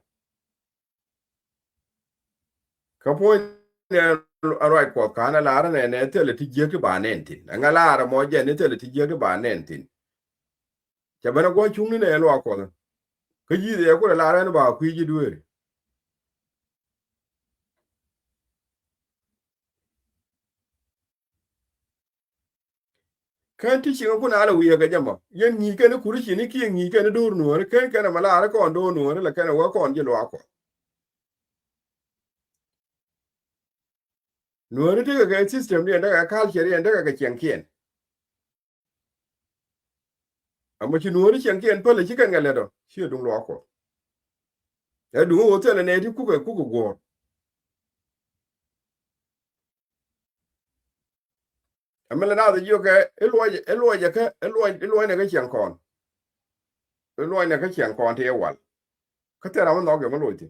Speaker 2: kapo ne aroi ko kana lara ne tele ti jeki ba nentin nga lara mo je ne tele ti jeki ba nentin cha bana go chungni ne lo ko ka ji de ko lara ne ba ku ji duere kan ti chinga kuna ala wiya ga jama yen ni ke ne kuri chini ki ni ke ne dur nuore ke ne malara ko ndo nuore la ke ne wa ko ji lo ko nuore te ga system ne daga culture ne daga ga chenkien amma chi nuore chenkien pole chi kan ga le do chi dung lo ko e du o tele ne ti ku go amela na de yo ke elo je ke elo ne ke chen kon elo ne ke chen kon te wal ka te ra no ge mo lo ti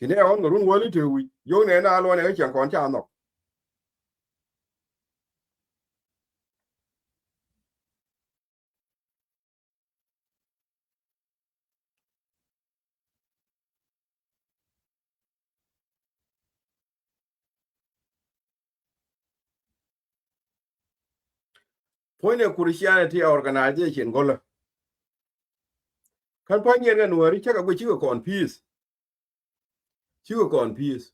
Speaker 2: ne on run wali te wi yo ne na lo ne ke chen kon cha no point Christianity organization gola kan pa nyen ga Nueri cha ka go chi ko peace chi ko peace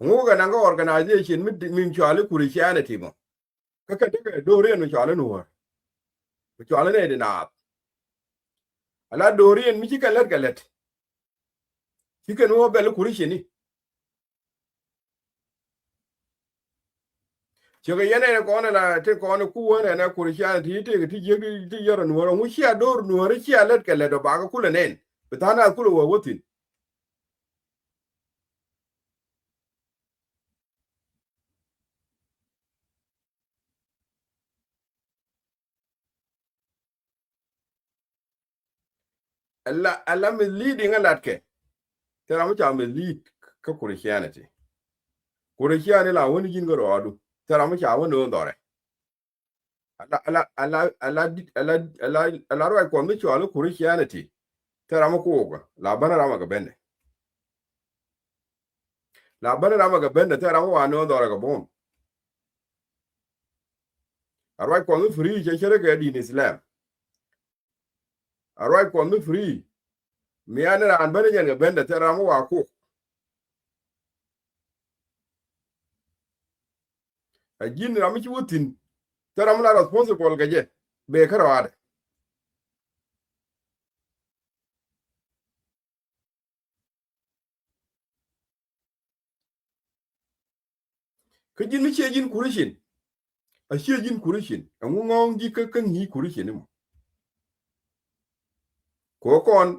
Speaker 2: ngo ga na organization min chale Christianity mo ka ka te do re no chale Nuer chale ne de na ala do re mi chi ka let galet chi ka no bel Christian chege yene ko na te ko ku wona na Christianity te ti je ti yoro Nuer ngo chi ador Nuer chi let galet do ba ka kula nen bitana kula wo wotin alla misleading alat ke te ra mu cha mislead ka Christianity la woni jin goro adu te ra mu cha wono ndore ala ro ko mi cho Christianity te ra mu ko ga la bana ra ma ga bende te ra mu wa no ndore ga bom arwai ko mi free che chere ga din Islam arwai ko mi free mi an ran bane jen ga bende te ra mu wa ko a jin ra mu chi wutin te ra mu la responsible ga je be ka ra ka jin mi che jin kurishin a che jin kurishin a ngu ngong ji ka kan yi kurishin mo ko kon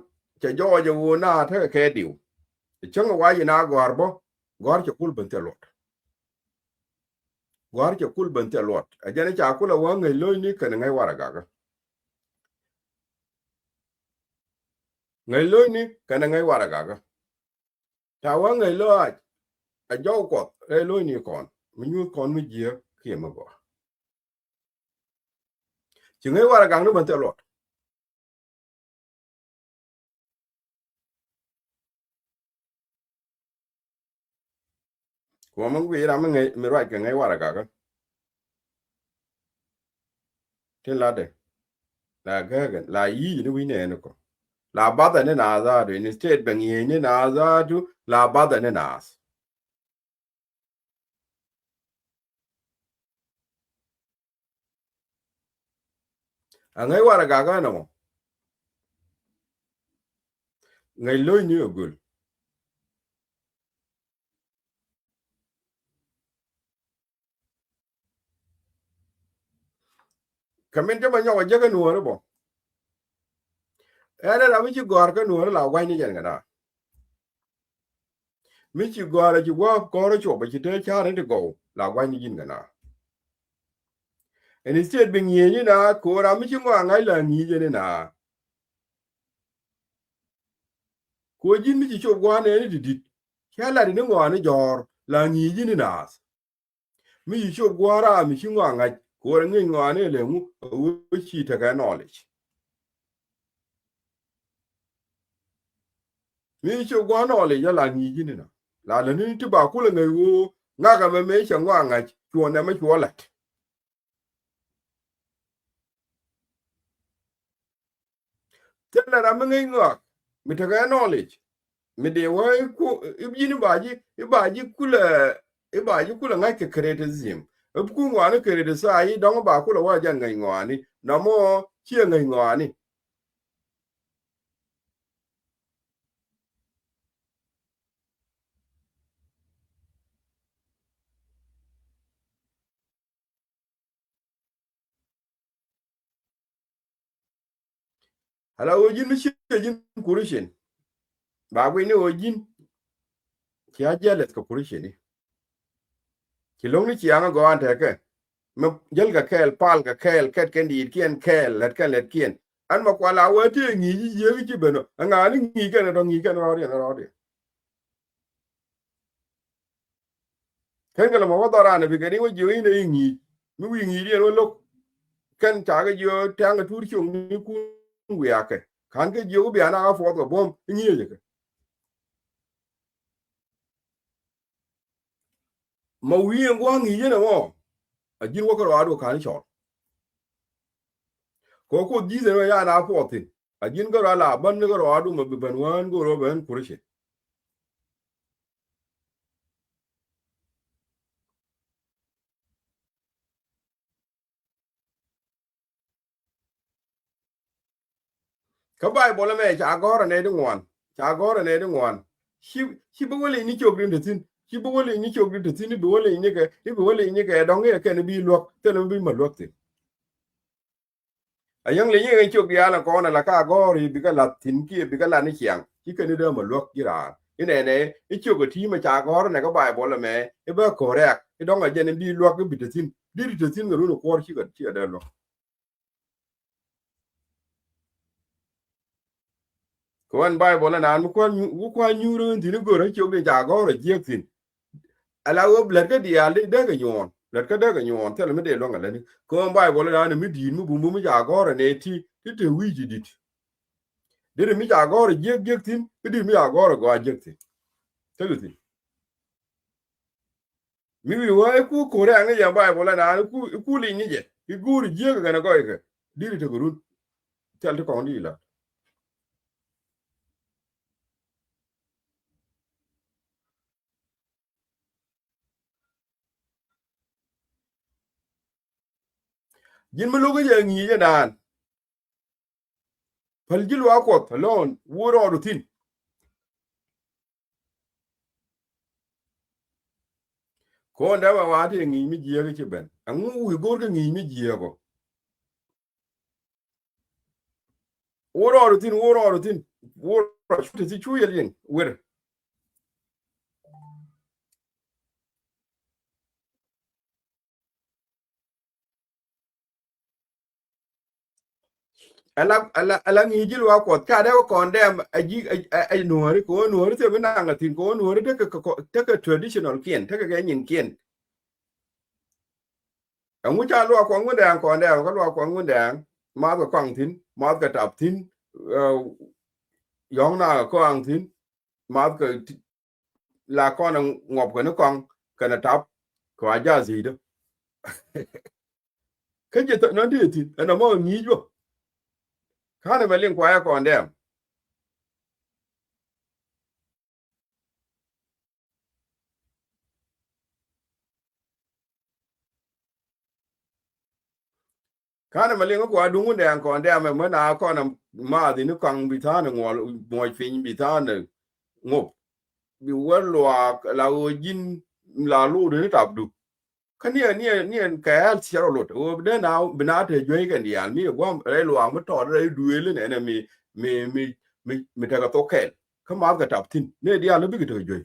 Speaker 2: che jo je wo na ta ke diu chang wa yi na gorbo gor che kul bente lot gor che kul bente lot a jane cha kula wa ngai loy ni kan ngai wara ga ngai loy ni kan ngai wara ga ta wa ngai lo a jo ko e loy ni kon mi nyu kon mi je ke ma go chi ngai wara ga no bente lot ko ma ngi ra ngai mi ra ga ngai wara ga tin la de la ga la yi ni wi ne ko la bada ne na za do instead ben ye ne na za do la bada ne nas angai wara ga no ngai loy ni ogul kamen jama nyawa jaga nuore bo ere la mi ci gor ka nuore la wai ni jen gana mi ci gor ci go ko ro cho ba ci te cha ne go la wai ni jin gana and instead bin ye ni na ko ra mi ci ngo ngai la ni je ne na ko jin mi ci cho go ne ni didit cha la ni ngo ni jor la ni ji ni na mi ci cho go ra mi ci ngo ngai ko ra ngi ngo ne le mu wo ci ta ga knowledge mi ci go knowledge ya la ni ji ni na la la ni ti ba ku le ngai wo nga ga me cha ngo ngai chuo ne me chuo la tela ra me ngai ngo mi ta ga knowledge mi de wa ku ibini baji kula ngai ke criticism ku ngwani criticize dong ba kula wa jan ngai ngwani na mo chi ngai ngwani ala o jin chi jin kurishin ba ku ni o jin ki ajelet ka kurishin ki long ni chiang go an te ke me jel ga kel pal ga kel ket ken di kien kel let ken let kien an ma kwala wa te ngi ji ye ji beno nga ni ngi ken do ngi ken ro de ken ga mo wa dora ne bi ga ni wo ji ni ngi mi wi ngi ri no lo ken ta ga jo tang ga tur chung ni ku wi ake kan ke jo bi ana fo ga bom ngi ye ke ma wi ngo ngi ye no a jin wo ko ro kan cho ko di ze ya na fo tin a jin ga la ban ni ga ro ma bi ban wan go ro ban kurshi ka bai bola me cha gora ne de ngwan cha gora ne de ngwan shi bo wole ni chok din tin shi bo wole ni chok din tin bi wole ni ke bi wole ni ke dong ye ke ne bi lok te ne bi ma lok tin a yang le ni chok ya la ko na la ka gori bi ka la tin ki bi ka la ni chiang ki ke ne de ma lok ki ra ni ne i chok ti ma cha gora ne ka bai bola me e ba correct i dong a je ne bi lok bi tin di tin ga ru no ko shi ga ti da lo ko an bai bola na mu ko nyuru tin go ra chok de cha gora je tin ala wo blet ka dia le de ga nyon blet ka de ga nyon te me de lo ngale ni ko mba bo le na mi di mu bu mu ja gore ne ti te wi ji dit de mi ja gore je tin di mi ja gore go je tin te lu tin mi wi wa ku ko re nga ya ba bo le na ku li ni je ki gur je ga na go ke di te guru tel te ko ni la jin mu lu ga je ni je dan pal jil wa ko lon wo ro tin ko nda wa te ni mi je ga che ben angu wi gor ga ni mi je go woro tin woro chute ti chu yelin wer ala ngi jil wa ko ka de ko ndem aji ai nuori ko nuori te bina nga tin ko nuori te ka traditional kien te ka nyin kien ngu cha lo ko ngu dang ko ndem ko lo ko ngu dang ma ko kong tin ma ka tap tin yong na ko ang tin ma ka la ko na ngop ko na kong ka na tap ko aja zi do ke je to no di tin na mo ngi jo ka na belin kwa ya ko ndem kana malingo ko adungu de an ko ande ame mana ko na ma di ni kang bitana ngol mo fin bitana ngop bi warlo la ojin la lu de tabdu kani ni ka al sero lot o de na binate joy kan ya mi gwam re lo am to re duele ne mi ta to kel ka ma ga tap tin ne dia lo bi to joy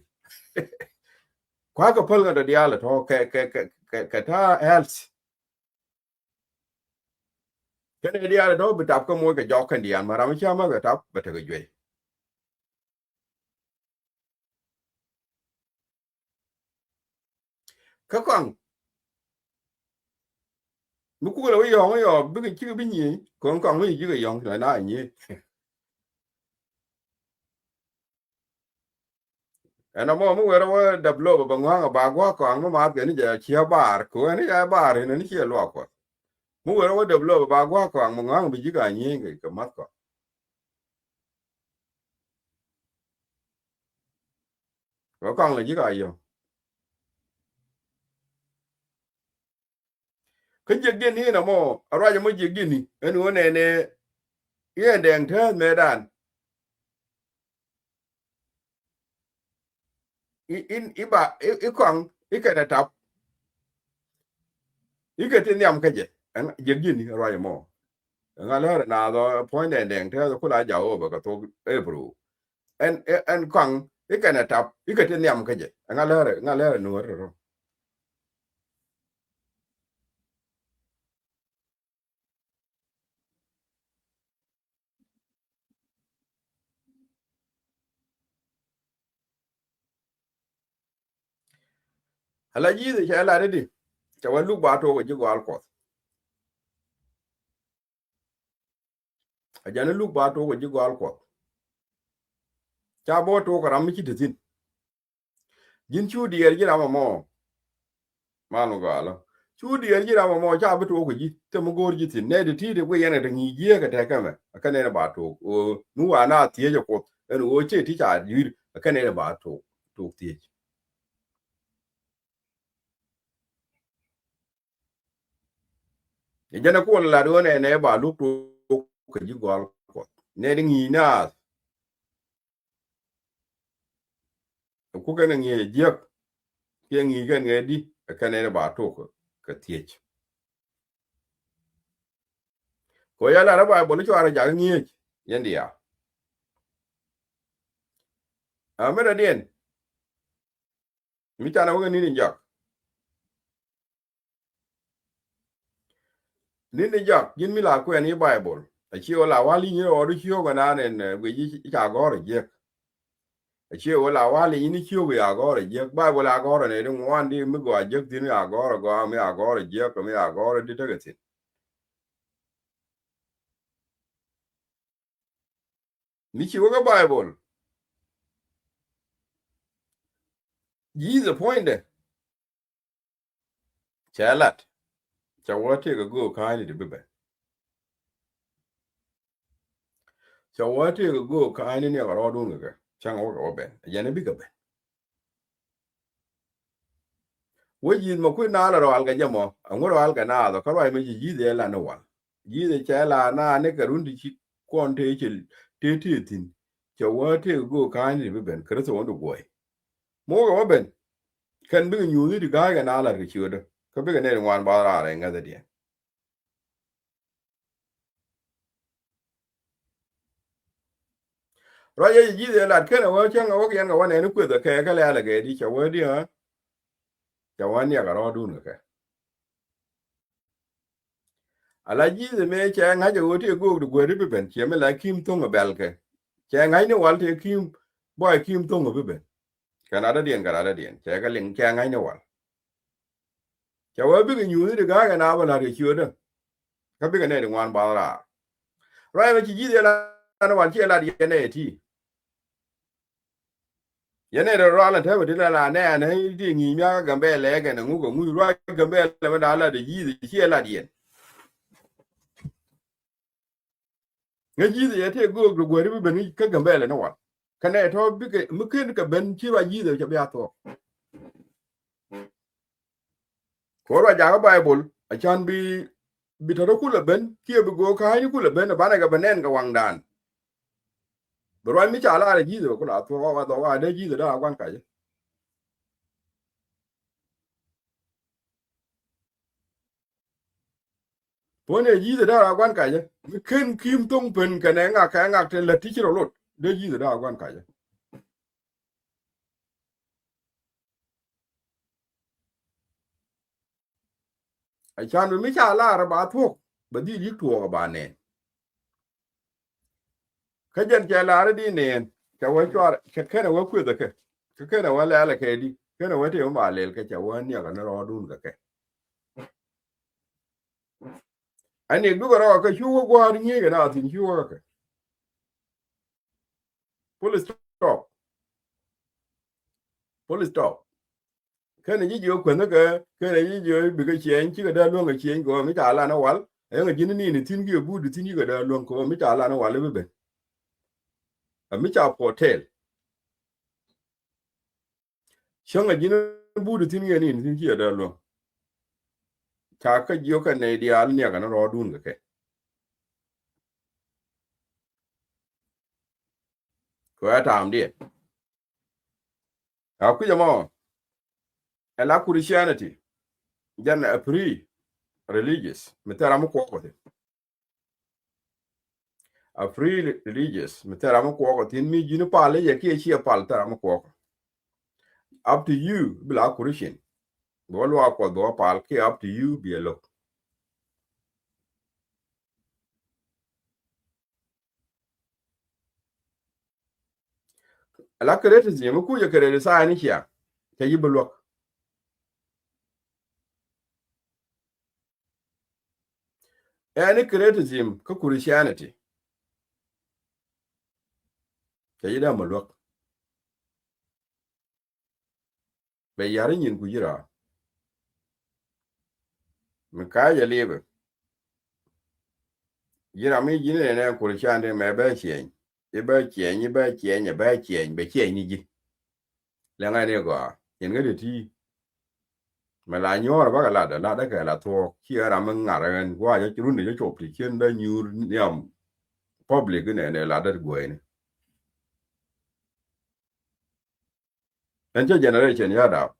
Speaker 2: kwa ka pal ga dia la to ke ta health kene dia do bitap ko mo ga jokan dia mara ma chama ga tap bata ga jwe ka kon mu ku la yo bi ga chi bi ni kon kon mi ji ga yong la na ni ana mo mu wera wa dablo ba ngwa ba gwa ko an ma ga ni ja chi bar ko ni ja bar ni chi lo ko mu wera wa dablo ba gwa ko an ngwa bi ji ga ni ga ka mat ko ko kon la ji ga yo ka je gen ni na mo ara ja mo je gen ni en wo ne ye deng the me dan in iba i kon i ka da tap i ka tin yam ka je en je gen ni ara ja mo nga le na do point den te ko la ja o ba ka to e bru en kwang i ka na tap i ka tin yam ka je nga le no ro ala ji de cha la de cha wa lu ba to ko ji gwal ko a jana lu ba to ko ji gwal ko cha bo to ko ram ki tin jin chu di er ji ram mo manu gala chu di er ji ram mo cha bu to ko ji te mo gor ji tin ne de ti de ko yana de ni je ka ta kama aka ne ba to o nu wa na tie je ko en o che ti cha yir aka ne ba to tie jana ko la do ne ba lu to ko ji gwal ko ne de ni na ku ga ne je ke ngi ga ne di aka ne ba to ko ka tie ko ya la ba bo ni chwa ja ngi yendi ya a mera dien mi ta na wo ni jak ni jak yin mi la ko ni bible a chi o la wa li ni o ru chi o ga na ne we ji cha go re je a chi o la wa li ni chi o ga go re je bible la go re ne ni wan di mi go je ti ni a go re go mi a go re je ko mi a go re di te ga ti ni chi o ga bible yi the point de cha lat cha wo te ga go ka ni de be cha wo te ga go ka ni ne ga ro du ga chang o ga be ya ne bi ga be wo yin mo ku na la ro al ga jamo angoro al ga na do ka ro mi ji de la no wa ji de cha la na ne ka rundi chi kon te chi te te tin cha wo te go ka ni be ben kre so wo go mo ga ben kan bi nyu ni ga ga na la ga chi do ka bi ga ne wan ba ra re nga de dia ro ye ji de la ke na wo chen ga wo yan ga wa ne ku de ke ka la ga di cha wo di ha cha wa ni ga ro du ne ka ala ji de me cha nga ja wo te go du go ri be ben che me la kim to nga bel ke cha nga ni wal te kim boy kim to nga be ben Canada dien che ga ling cha ngai ne wal cha wa bi nyu ni ga ga na ba la de chu de ka bi ga ne wan ba ra ra ba chi ji de la na wan che la de ne ti ye ne de ra la te ba de la ne ne di ngi nya ga be le ga na ngu go ngu ra ga be le ba da la de ji de che la dien nge ji de te go go ri bi ni ka ga be le na wa ka ne to bi ke mu ken ka ben chi ba ji de cha ba to ko ra ja ga bible a chan bi to ku la ben ki bi go ka ni ku la ben ba na ga benen ga wang dan bro mi cha la ji de ko la to wa do wa de ji de da kwan ka je po ne ji de da kwan ka je mi ken kim tong pen ka ne nga ka nga te la ti ro lot de ji de da kwan ka je a chan mi cha la ra ba to ba di ji to ga ba ne ka jen cha la ra di ne ka wa chwa ka na wa ku de ka na wa la la ke di ka na wa te ma le ka cha wa ni ga na ro dun ka ke ani du ga ro ka shu go har ni ga na tin shu ga ka full stop cái này ji jo kwen cái này ji jo bi cái chen chi ga da lo ga chen go mi ta la na wal e ga jin ni tin gi bu du tin gi ga da lo ko mi ta la na wal be mi ta hotel shang ga jin bu du tin gi ni tin gi ga da lo ta ka jo ka ne di al ni ga na ro dun ga ke ko ya ta am di a ku ja mo la Christianity jan a free religious mi ta ra mo ko a free religious mi ta ra mo ko tin mi jin pa le ye ki chi pa ta ra mo ko up to you bila Christian bo lo ko do pal ki up to you bi lo la kreti zi mu ku je kreti sa ni kia ke yi blok any criticism ka Christianity ka yida malwak be yarin yin ku jira mi ka ya lebe jira mi jine ne Christianity me be chien e be chien e be chien e be chien be chien ni ji la nga ne go yen ga de ti mà lại nhớ là bác là đã kể là thua khi ra mình ngả ra qua cho chú này cho chụp thì trên đây nhiều niệm public cái này là đất quê này anh cho generation gia đạo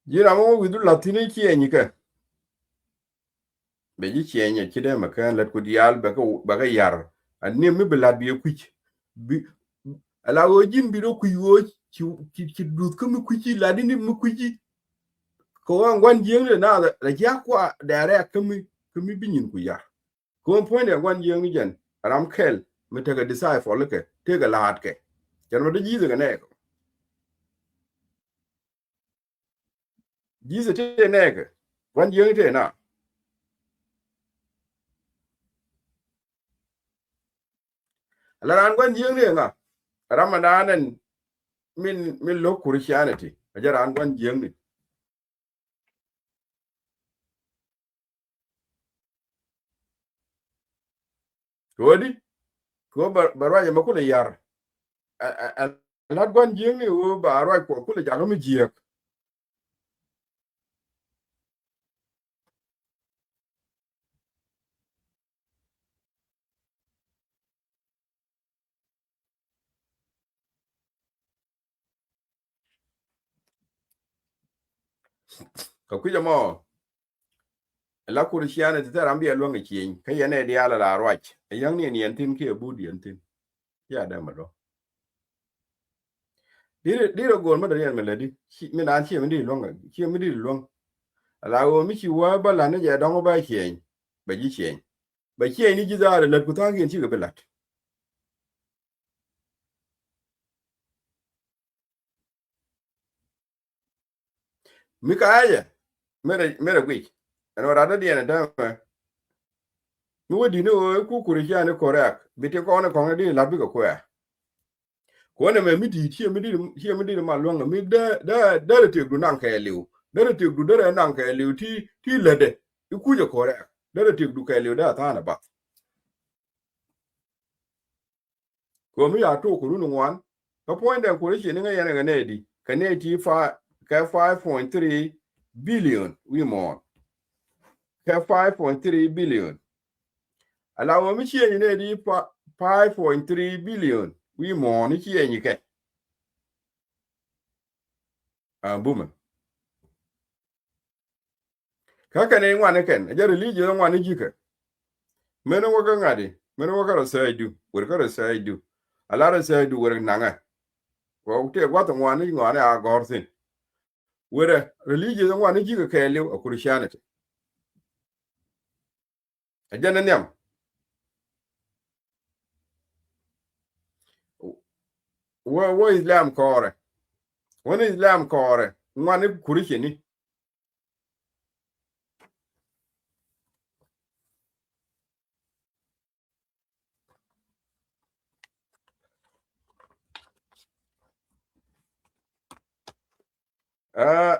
Speaker 2: gì nào mà vì tôi là thì này kia nhỉ cái bây giờ kia nhỉ kia đấy mà cái lật của dial bà cái yar anh niệm mới bị lạt bị quýt bị là ở trên bị đâu quýt rồi chỉ đút cái mới quýt là đi niệm mới quýt có anh quan giếng rồi nào là giá qua đại ra cái mới bị nhìn quýt có một point là quan giếng như vậy ram khel mới thấy cái decide for cái thấy cái lạt cái cho nó đi gì rồi cái này gì rồi thế này cái quan giếng thế nào là ran quan giếng này nga Ramadan min lo Christianity aja ran quan giếng này ko di ko barwa ya makula yar la quan giếng này o barwa ko kula jaga mi jiek ka ku jamo la Christianity ta rambi lo ngi kin ka yene dia la rwach yang ni entin ke bu di entin ya da malo dire gol ma da yan meladi mi nan chi mi di lo ngi chi mi di lo la o mi chi wa ba la ne ja dong ba chen ba ji chen ba chen ni ji da la ku ta ngin chi ga belat mi ka ya mere gwi ana rada di na da mi wodi no ku Christianity correct bi te ko na ko di la bi ko ya ko ne me mi di chi mi di ma lo ngi mi da te du nan ka liu da te du da nan ka liu ti lede ku je correct da te du ka liu da ta na ba ko mi ya to ku nu wan ka point da ko shi ne ga yana ga ne di ka ne ti fa ka 5.3 billion we more ka 5.3 billion ala wo mi chi ne di 5.3 billion we more ni chi ni ke buma kaka ne ngwane ken ja religion ngwane jike meno waka ngadi meno waka rasaidu wer ka rasaidu ala rasaidu wer nanga ko te gwata ngwane a gorsin wer religion ngwane jike ke lew a Christianity ajana nyam wo Islam kore woni Islam kore ngwane Christiani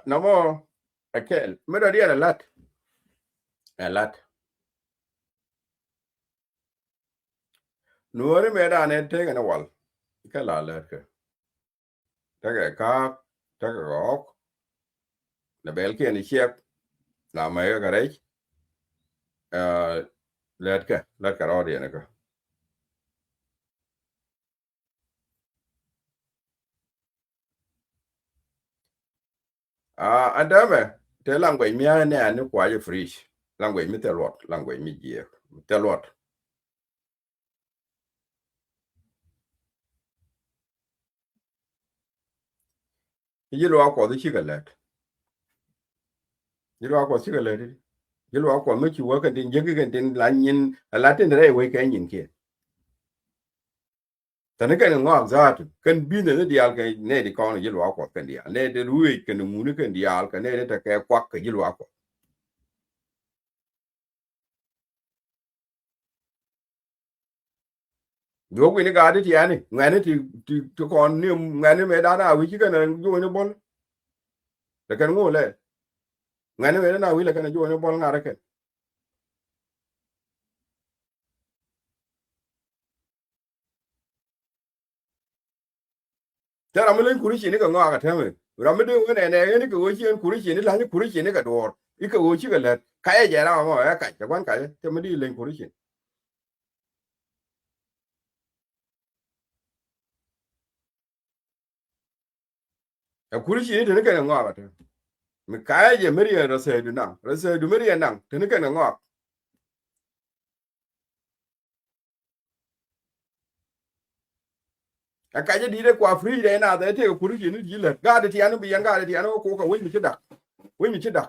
Speaker 2: namo akel medo dia a lat nuori meda ne te na wal ka la ka ka ta ka ok na bel ke ni chep la mai ga rei let ka ro dia ne ka adame te langwe mi ne ani kwa je frish langwe mi te lot langwe mi je te lot yi lo ko di chi ga let yi lo ko chi ga let jelo ko me chi wo kan tin jegi kan tin la nyin la tin re we ka nyin ke tan kan ngok za tu kan bi ne dial ka ne di kon jelo ko kan dia ne de ruwe kan mu ne kan dial ka ne ta ka kwak ka jelo ko yo wi ne ga di ya ni ngane ti kon ni ngane me da na wi chi kan jo ne bol da kan ngo le ngane me na wi la kan jo ne bol ngara ke ta ramlen kuri chi ni ka ngwa ka ta me ramde ne ne ni ko chi kuri chi ni la ni kuri chi ni ka dor i ka wo chi ka le ka ya ja ra mo ya ka ja kwan ka te me di len kuri chi a kuri chi ni te ne ka ngwa ka ta me ka ya je me ri ra se du na ra se du me ri na te ne ka ngwa a ka je di de kwa free de na de te kuri chi ni ji le ga de ti anu bi yan ga de ti anu ko ka we mi chi da we mi chi da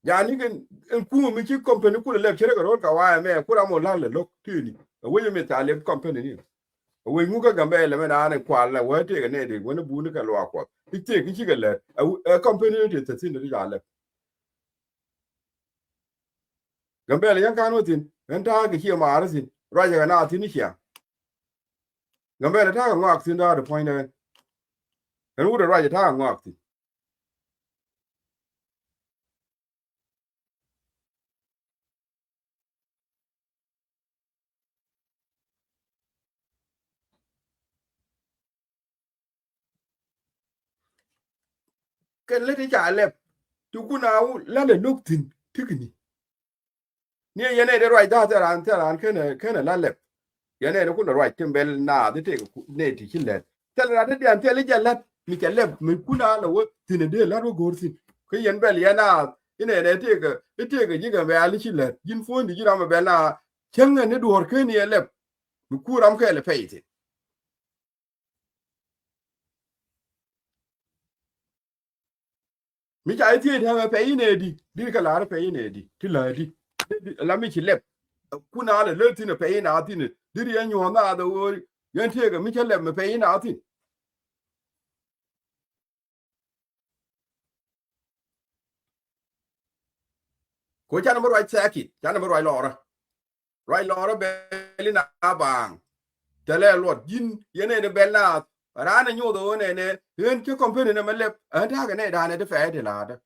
Speaker 2: ya ni gen en ku mi chi company ku le chere ka ro ka wa me ku ra mo la le lok ti ni we mi ta le company ni we ngu ka gambe le me na ne kwa le we te ne de we ne bu ni ka lo akwa ti te ki chi ga le a company te te tin de ya le gambe le yan ka no tin en ta ga chi ma ar sin ra ja na tin ni ya gambe le ta ga ngak tin da de point en u de ra ja ta ga ngak tin ke le ti ja le tu ku na u la le lok tin ti ni ni ye ne de ra ja ta ran ke ne la le yane ne kuna right tembel na de te ne ti kille tel na de an tel jalat mi kelle mi kuna la wo tine de la ro gorsin ko yen bel yana ine ne te ga jiga be ali kille jin fo ndi jira ma be na kenga ne dor ke ni ele mi kuram ke le feiti mi ja ti de ha pe ine di ka la pe ine ti la di la mi kille kuna la le tine pe ina tine diri yan yo na da wo yan te ga mi kelle me pe ina tine ko chana mo right saki chana mo right lora right lora be li na bang tele lot yin yene de bella rana nyu do ne yen ke company ne mele anta ga ne da ne de fe de la da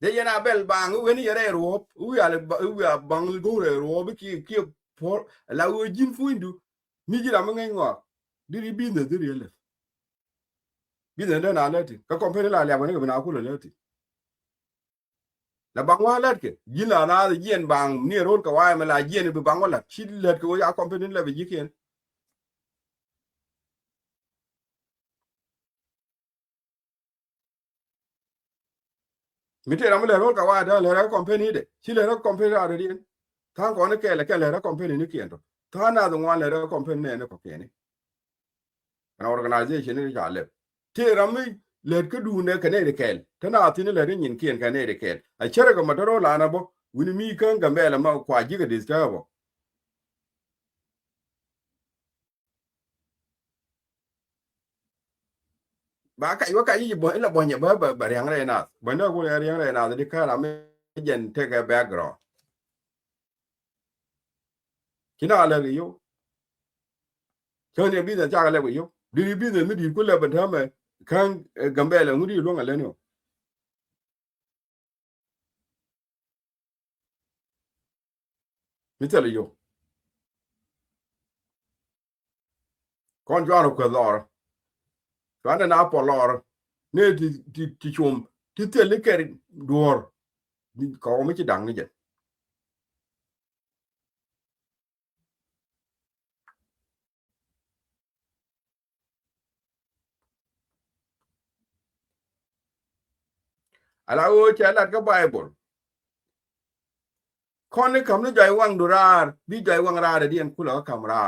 Speaker 2: de yena bel bang wen yere ro u ya bang go re ro ki por la u jin fuindu mi jira mo ngai ngo diri business diri ele business na leti ka company la ya woni ga na ku le leti la bang wa let ke jila na yen bang ni ro ka wa me la yen bi bang wala chi let ko ya company le bi jiken mi te ram le ro ka wa da le ra company de chi le ra company ra de ta ko ne ke le ra company ni kendo ta na do wa le ra company ne ko ke ni an organization ni ja le te ram le ke du ne ke ne de kel ta na ti ne le ni kien ke ne de kel a chere ko matoro la na bo wini mi kan ga mele ma kwa ji ga disturb ba ka yo ka yi bo la bo nya ba yang re na ba na ko yang re na de ka la me jen te ga background kina le yo cho ne bi da ja ga le yo di bi ne mi di ko le ba ta me kan gambe le ngudi lo ngale no mi te le yo kon jo ro ko lor kan na po lor ne ti chum ti te le ke dor ko mi ti dang ni je ala o che la ka bible con ne kam ne jai wang durar bi jai wang ra de dien kula kam ra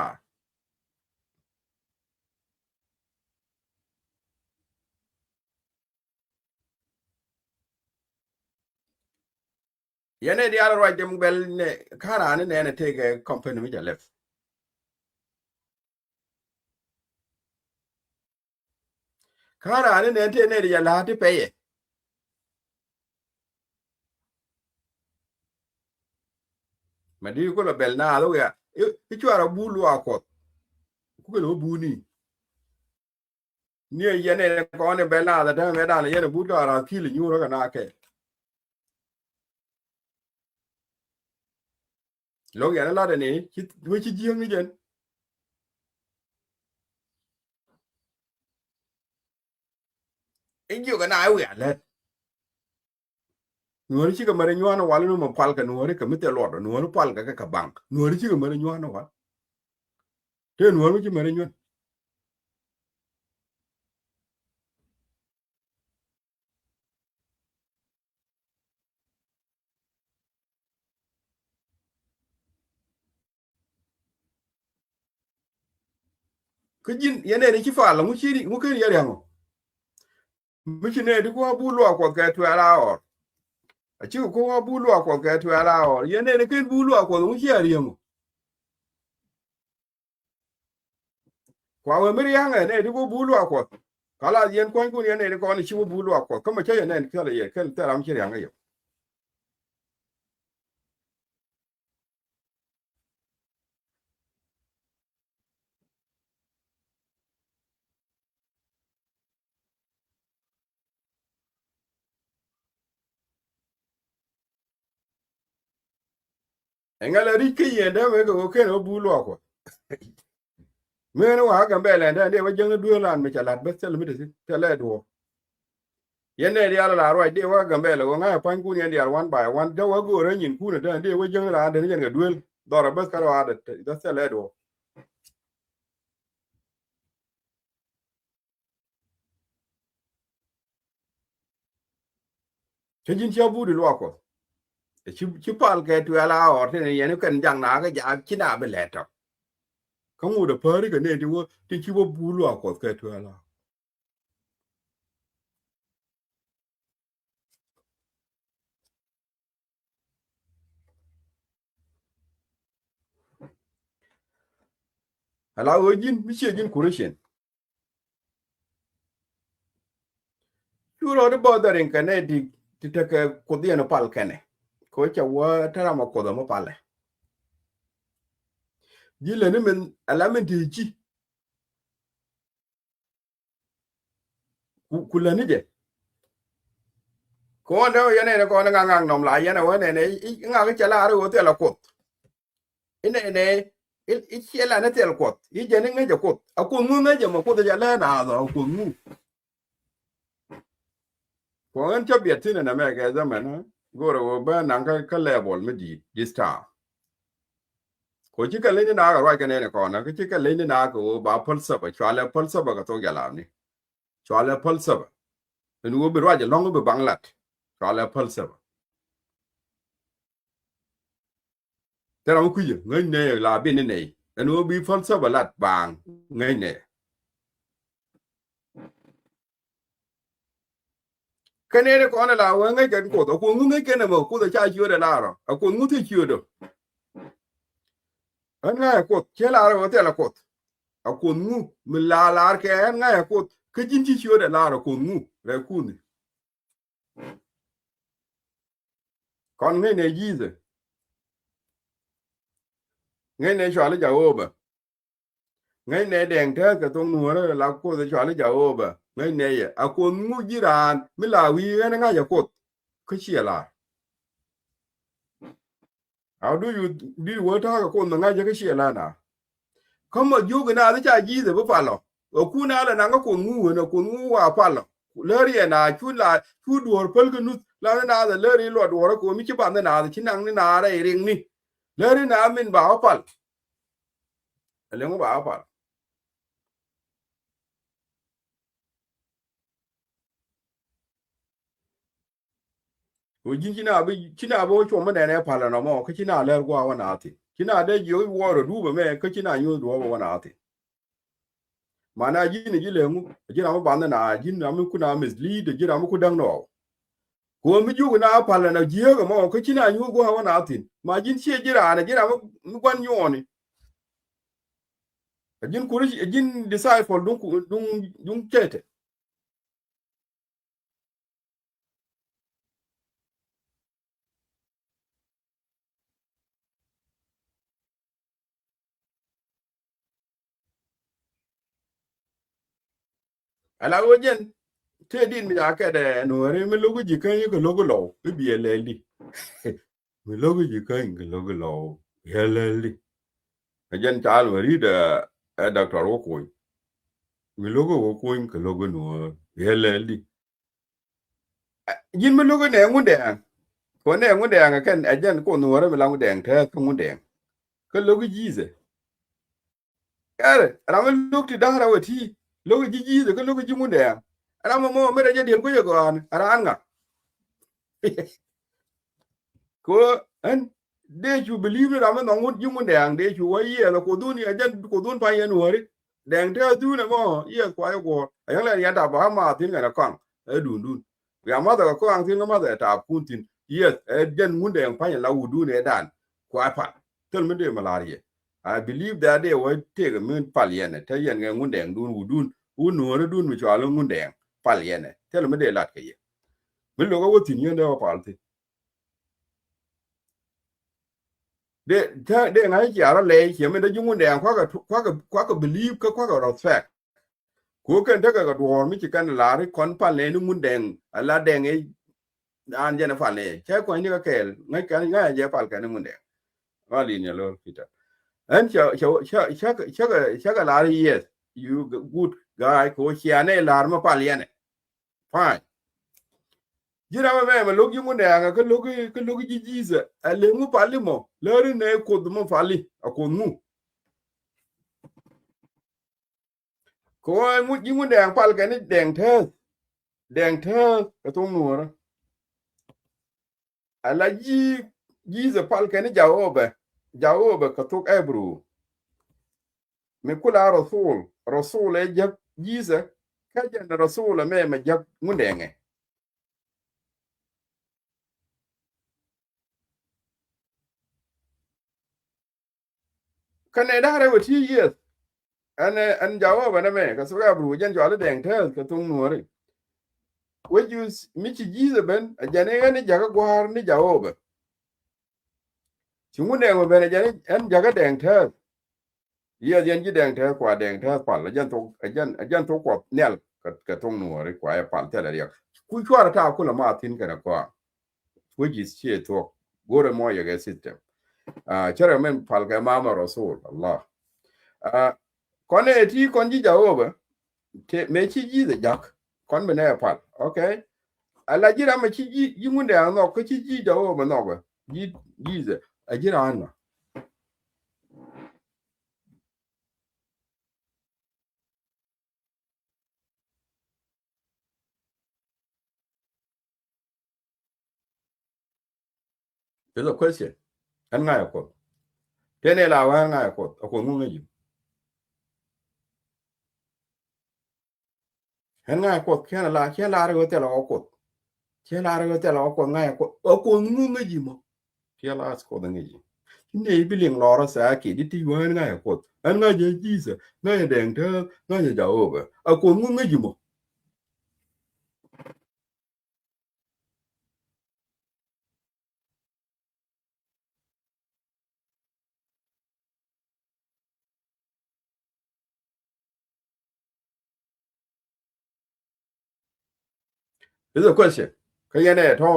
Speaker 2: yene di ala right dem bel ne kara ne take company mi jalef kara ne te ne di la ti peye ma di ko la bel na lo ya i chwara bulu akot ku lo buni ni yene ko ne bel na da me da yene bulu ara kili nyuro kana ke lo ya la de ni chi jieng ni jen in ju kana ai ya le nuori chi ka mare nywana wal no ma pal ka nuori ka mite lodo nuori pal ka bank nuori chi ka mare nywana wal te nuori chi mare nyon ka jin yene ni chi fa la mu chi mu ke yare ngo mu chi ne di ko bulu akot ka tu ala or a chi ko bulu akot ka tu ala or yene ne ken bulu akot mu chi yare ngo kwa we miri yang ne di ko bulu akot kala yen ko ko yene ne ko ni chi bulu akot kama che yene ne kala ye ken ta ram chi yang yo engala ri ke yende me ko ken bulu akot me ne wa ga bele de wa jeng du lan me chalat be sel mi de tele do yene di ala la roi de wa ga bele ko nga pan ku ne di one by one de wa go re nyin ku ne de wa jeng la de ne ga duel dora bes ka wa de da sele do ke jin chia bu di lo ko chi pal ke tu ala or te ne yene kan jang na ga ja chi na be le to ka ngu de pari ga ne di wo ti chi wo bu lo ko ke tu ala ala o jin mi che jin kurishen tu ro de bo da ren ka ne di ti te ke ko di no pal kene ko cha wo tara ma ko da mo pale ji le ne men ala men ti chi ku le ni de ko ne yene ne ko na ngang nom la yene wo ne ne nga ga cha la ro te la ko ine ne i che la ne te la ko i je ne nge je ko a ko ngu nge je ma ko da la na do ko ngu ko an cha biet tin na me ga za me na go ro ba na ka level me di this time ko chi ka le ni na ga ra ka ne ko na ka chi ka le ni na ko ba falsa ba chwa le falsa ba ka to ga la ni chwa le falsa ba ni wo bi ra je long bi banglat chwa le falsa ba te ra ku ye ngai ne la bi ni nei ni wo bi falsa ba lat bang ngai ne ka ne ko na la wa ngai ka ko to ko ngu ngai ke na mo ko da cha chi de la ro a ko ngu ti chi do an ngai ko che la ro te la ko a ko ngu mi la ke an ngai ko ka jin chi chi de la ro ko ngu re ku ni kon ngai ne ji ze ngai ne chwa le ja o ba ngai ne deng te ka tong nu la ko de chwa le ja o ba ngai ne ye a ko ngu ji ran mi la wi ga ngai ja ko ka chi la how do you want ta ko na ngai ja ka chi la na kama ju ga na cha ji ze ba fa lo o ku na la na ko ngu na ko ngu wa fa lo le ri na chu la chu duor pel ga nu la na da le ri lo duor ko mi chi ba na da chi nang ni na re ring ni le ri na min ba fa le ngu ba fa ko jin china bo cho ma ne pala no mo ka china le gwa wa na ti china de yo wo ro du ba me ka china nyu do wa na ti mana jin ji le mu jina mo ba na jin na mu ku na mislead jina mo ku dang no ko mi ju na pala na ji ga mo ka china nyu gwa wa na ti ma jin che jina mo gwan nyu ni jin ku jin disciple dun kete ala wo jen te din mi aka de no re mi logo ji kan ko logo lo bi ele di mi logo ji kan ko logo lo ele di jen ta lo ri de doctor wo ko mi logo wo ko ko logo no ele di jin mi logo ne ngu de ko ne ngu de kan jen ko no re mi la ngu de te ko ngu de ko logo ji ze kare ra mi logo ti da ra wati logo ji ze ko logo ji ngu de ara mo me de je ko ye ko an ara an nga ko an de chu believe na ma ngut jungu dang de chu wa ye la ko dun ya jan ko dun pa ye nuori dang te du na mo ye kwa yo ko ayang la ya ta ba ma tin ga kan e dun dun ya ma da ko ang tin ma da ta kun tin ye e jan ngun dang pa ya la u du ne dan kwa pa tel me de malaria I believe that they were take a min pal yene te yen ngun dang dun u dun u nuori dun mi cha lo ngun dang pal yene tel me de lat ke ye mi lo ko tin ye de pal ti de ngai ya ra le che me de jungu de kwa ka believe kwa ka respect ko ken de ka do mi kan la ri kon pa le nu mun den ala de ngai an je na fa le che ko ni ka kel ngai je pa ka ni mun de ali ne lo kita an cha la ri yes you good guy ko chia ne la ma pa le ne fine jira me lo jungu de nga ka lo ji ze ale mu pa li mo le ri ne ko du mo fa li ko mu ko mu jingu dang pal ka ni dang thơ ka tung nuora ala ji za pal ka ni jawobe ka tuk ebru me kula rasul e jak jiza ka jan rasul me jak mundenge kane dare wati yes an jawobe na me ka tuk ebru jan jwala dang thơ ka tung nuora wajus michi jiza ben jane ni jaga gwar ni jawobe chungundengo bene jane en jaga dang thơ ye yen ji deng te kwa deng te pal jan to kwa nel ka tong no re kwa pal te le ku chwara ta ku la ma tin kana kwa which is che to gore mo ye ga system chere men pal ga ma rasul allah kone ti kon ji jaoba te me chi ji de jak kon be ne pal okay ala jira ma chi ji ngunde an no ko chi ji jaoba no ba ji ze ajira an there's a question an nga ko tene la wa nga ko ngunga ji en nga ko ke la ro te lo ko ke la ro te lo ko nga ko ngunga ji mo ke la ko da ngi ne bi ling lo ra sa ki di ti wa nga ko en nga je ji sa nga ye deng te nga ye ja o ba ko ngunga ji mo is a question ka ye ne to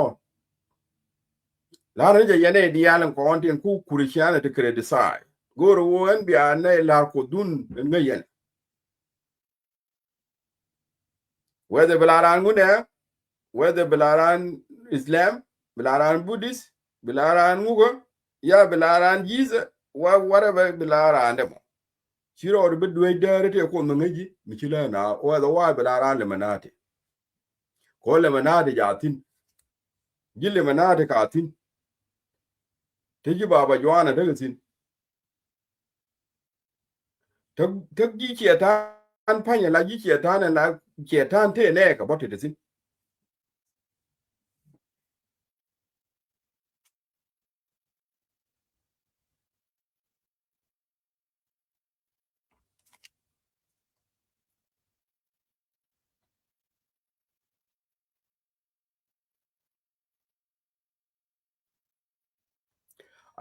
Speaker 2: la ro je ye ne di alan ko on tin ku christian te credit sai go ro won bi an ne la ko dun nga yen whether bilaran ngune whether bilaran islam bilaran buddhist bilaran ngugo ya bilaran jiza wa whatever bilaran de chiro de bedwe dare te ko ngeji michila na wa da wa bilaran le manate ko le manade jatin jille manade ka tin teji baba jwana daga tin ta ji chetan panya la ji chetan na chetan te ne ka bote tin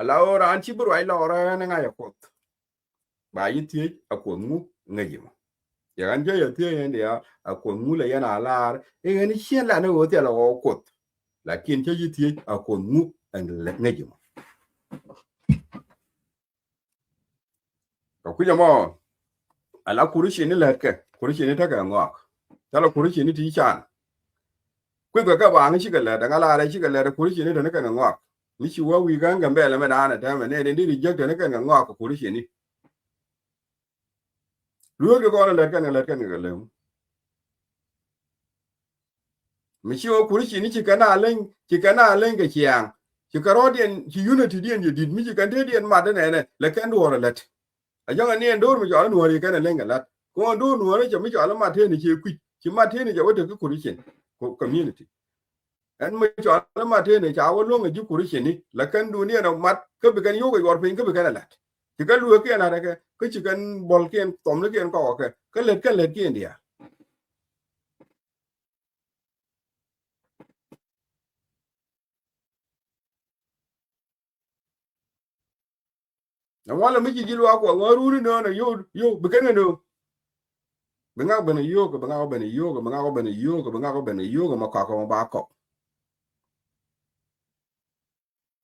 Speaker 2: ala ora an ci buru ai la ora na nga yakot ba yi tie akon mu ngajima ya kan je ya tie yende ya akon mu le yana lar e ni chen la na wo te la wo kot lakin je yi tie akon mu ngajima ka kuja mo ala kurushi ni lerke kurushi ni ta ga ngok tala kurushi ni ti chan kwe ka ba ngi shi ga la da ngala ra shi ga la kurushi ni da na ka ngok ni shi wa wi ga ngambe la me da na ta me ne ni reject ne ka ngok kurushi ni luo ke ko la ka ga le mi shi o kurushi ni ci kana len ga chiang ci karodien ci unity dien je dit mi ci kan te dien ma da ne le kan do ra let a janga ni ndor mi jo nuori kana len ga lat ko do nuori ci mi jo la ma te ni ci kwi ci ma te ni je wote ku kurushi ko community en mi jo la ma te ni ja wo lo ngi kurushi ni la kan du ni na mat ko bi kan yo go yor pin ko bi kan lat ci kan luo ke na ke ko ci kan bol ken tom le ken ko ke let ke ndia na wala mi ji lo ko ngoruri no na yo bi kan no benga bene yoga benga bene yoga benga bene yoga benga bene yoga ma ka ba ko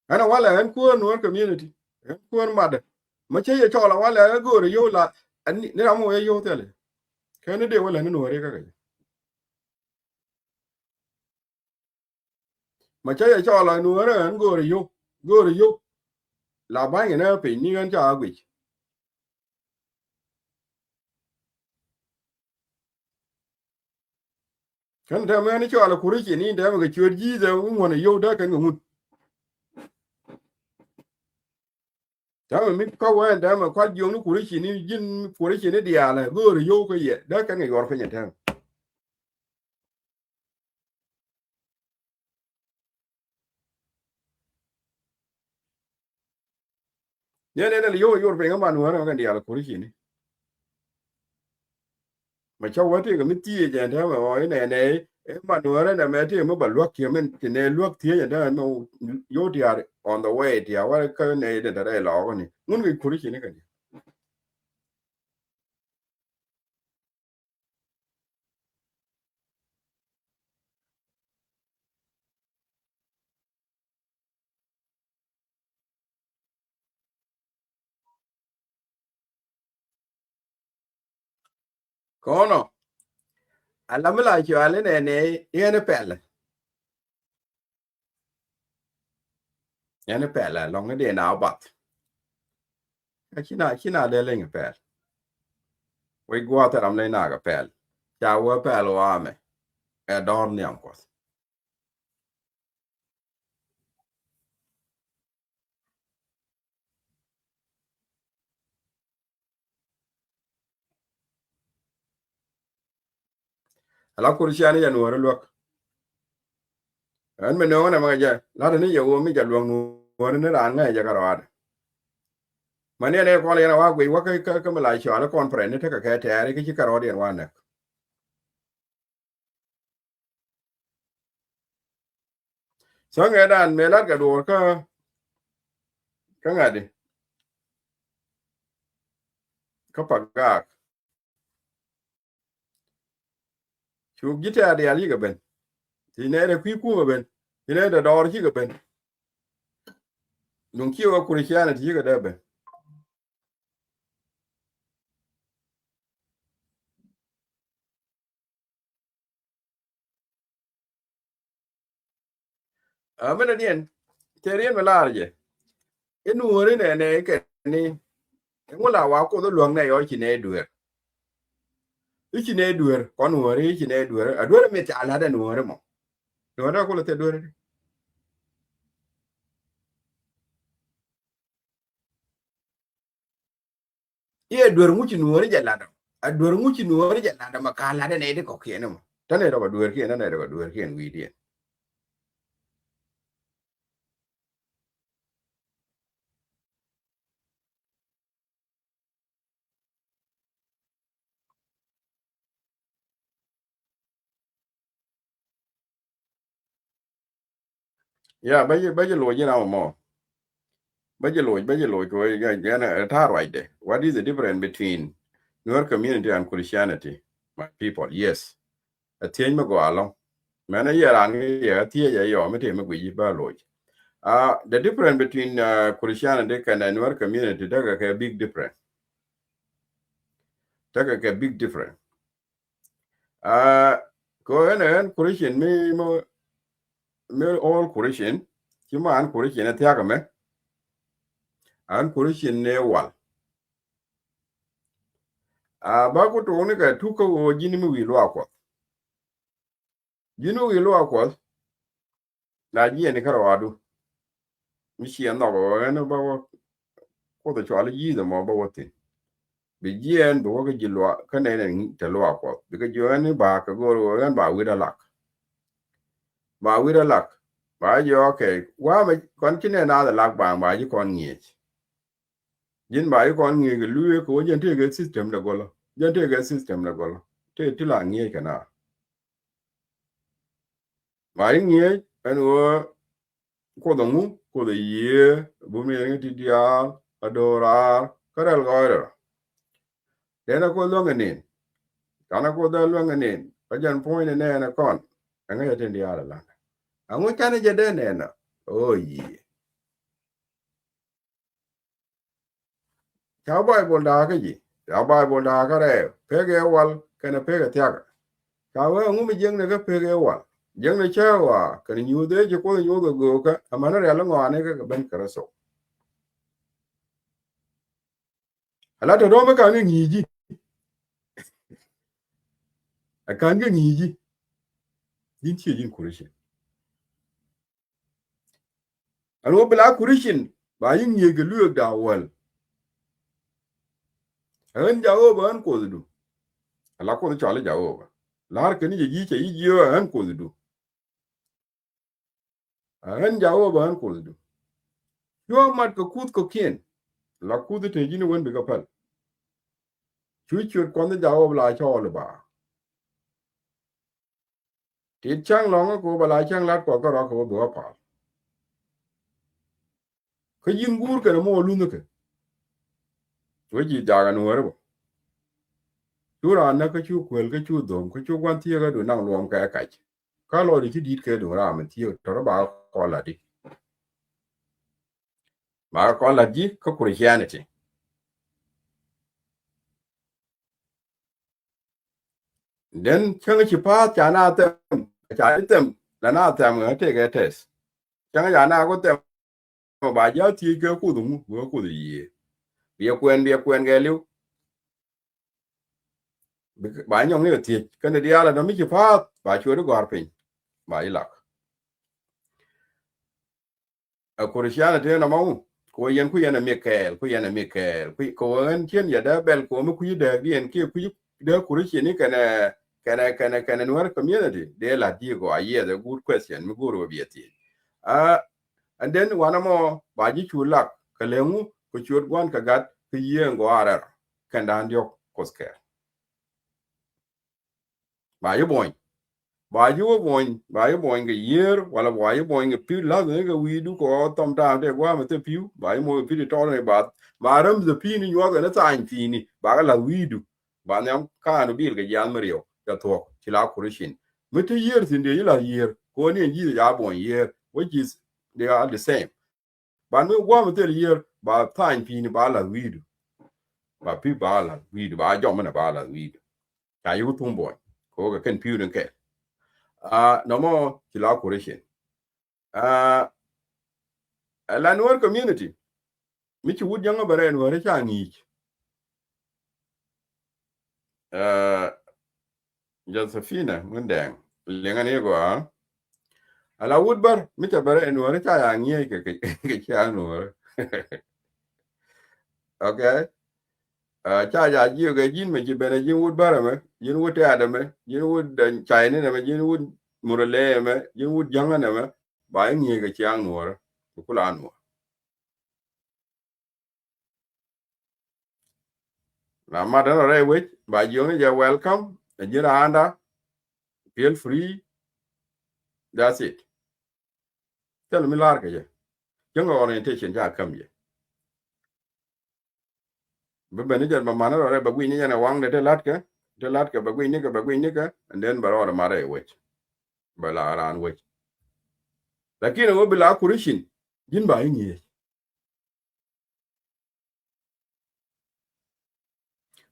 Speaker 2: ana wala en ko no community en ko mad ma che ye chola wala go re yo la ani ne amo ye yo tele kene de wala no re ka ma che ye chola no re en go re yo la ba ye na pe ni gan cha gwi kan da ma ni chola kuri ki ni da ma ga chwer ji da wona yo da kan ngun da mi ka wa da ma kwa yo ni kuri ki ni jin kuri ki ni dia la go re yo ko ye da kan ga yor fa nya ta ne yo yor pe ga ma no ra ga dia la kuri ki ni mà cháu quá thì cái mấy tia vậy đó mà nói này mà nữa đấy là mẹ thì mới bảo luộc kia mình thì này luộc thế vậy đó mà vô thì on the way thì cái này để đây lọ cái này muốn cái cuối gì nữa cái có nó anh làm lại chuyện này yên nó bẹt là lòng cái điện nào bật khi nào để lên cái bẹt quay qua thì làm lên nào cái bẹt chào qua bẹt lo à mày đòn niệm quá là cuối chuyện này nuôi luộc anh mình nói mà cái là nó nhiều mình chỉ luộc nuôi nó là ngay giờ cái đó mà này có lẽ là qua quỷ qua cái mà lại chuyện nó còn phải nên cái thế cái cái đó điện quan này sáng ngày đàn mẹ lát cái đồ cái ngày đi cái bạc gạc chú guitar đi ali cái bên thì này là quý cũ cái bên thì này là đỏ cái bên đúng kia qua kurishi này thì cái đó bên à bên này thế riêng mà là gì cái nuôi này cái này ngô là vào cô tôi luồng này ở chỉ này đuổi con nuôi chỉ này đuổi à đuổi mình trả là đuổi mà đuổi đó cô là thế đuổi ye dwar nguchi nuori jalada a dwar nguchi nuori jalada makala de ne de ko kene mo tane ro dwar kene ne ro dwar kene wi ya ba je lo je na mo ba je lo ko ya na ta right there. What is the difference between Nuer community and Christianity? My people, yes. A tieng ma go along. Mana ya ran ya tie ya yo me te me gwi ba lo. The difference between Christianity and the Nuer community, that's a big difference. That's a big difference. Ko en Christian me all Christian, kima an Christian at yagame, an Christian ne wal. Ba ko to ne ka tuko o jini mi wi lo akwa. Jini wi lo akwa na ji ne karo adu. Mi shi an no en ba ko to chwala ji da mo ba wote. Bi ji en bo ko ji lo ka ne te lo akwa. Bi ka jo en ba ka go en ba wi da lak. Ba wi da lak. Ba jo okay. Wa me kon kine na da lak ba ji kon ngiech. Jin ba yi kon ngiech lu ko jen te ga system da golo. Jen te ga system da golo. Te la ngiech kana. Ma ngiech en wo ko da mu ko da ye bu mi ngi dia adora karel goiro. Dena ko lo ngene. Kana ko da lo ngene. Ba jan point ne na kon. Anga ya te dia la. Ango chane je de ne na. Oh ye. Ka Bible da ka ji. Ka Bible da ka re. Pege wal kana pege tiaga. Ka wa ngu mi jeng ne ka pege wal. Jeng ne chawa kan nyu de je ko nyu go ka amana re la ngwane ka ben karaso. Ala to do ma ka ngi ji. A kan ngi ji. Din ci jin kurishin. Alo bla kurishin ba yin ye ga luyo da wal. An jawo ba an ko du. Ala ko to ala jawo ba. Lar kan ji ji ce yi yo an ko du. An jawo ba an ko du. Yo mat ko kut ko kien. La kut te jin won be ka pal. Chu kon da jawo bla cha ol ba. Ti chang long ko bla chang lat ko ro ko bo pa. Ko yin gur ka mo lu ne ka. We ji da ga no ro. Tu ra na ka chu kwel ka chu dom ka chu kwan tie ga do nang luom ka ka. Ka lo di dit ke do ra man tie to ba ko la di. Ba ko la di ko Christianity. Den chang chi pa cha na tem cha tem la na tem ga te ga test. Chang ya na ko tem ba ja tie ke ku du mu ku di ye. Bia kwen ga liu. Ba nyong ne tie ka ne dia la no mi chi pa ba chu do gar pin. Ba i lak. A Christianity na mau ko yen ku yen Michael ku yen Michael ku ko en chen ya da bel ko mu ku de bien ke ku de Christian ni kana Nuer community de la digo aye the good question mi guru bi ati and then one more ba ji chu lak ka lengu ku chu gwan ka gat ku yen go ara kan dan dio koske ba yo boy ba yu boy ga year wala ba yu boy ga pi la ga wi du ko tom ta de gwa ma te pi ba yu mo pi de to ne ba ram the pi ni yo ga na ta fi ni ba la wi du ba ne ka no bil ga yan mario da to ti la kurishin mi te year tin de la year ko ne ji ya boy year which is they are the same ba no gwa ma te year ba ta fi ni ba la wi du ba pi ba la wi du ba jo ma na ba la wi du ka yu tum boy ko ga ken pi den ke no more kila operation. La Nuer community. Michi wood younger bare Nuer changi. Josephina mundang. Lengan ego ala wood bar micha bare Nuer changi ke Nuer. Okay. cha ja ji ga jin me ji bene jin wud bara me jin wud ada me jin wud chine ne me jin wud murale me jin wud janga ne me ba ngi ga chiang nuor ku la nuor na ma da re we ba jong ja welcome jira anda feel free that's it tell me lar ke je jong orientation ja kam je be bene je ma na re ba gwi ni na wang de lat ke ba gwi ni ke and then ba ro ma re we ba la ran we lakini ngo bila kurishin jin ba ngi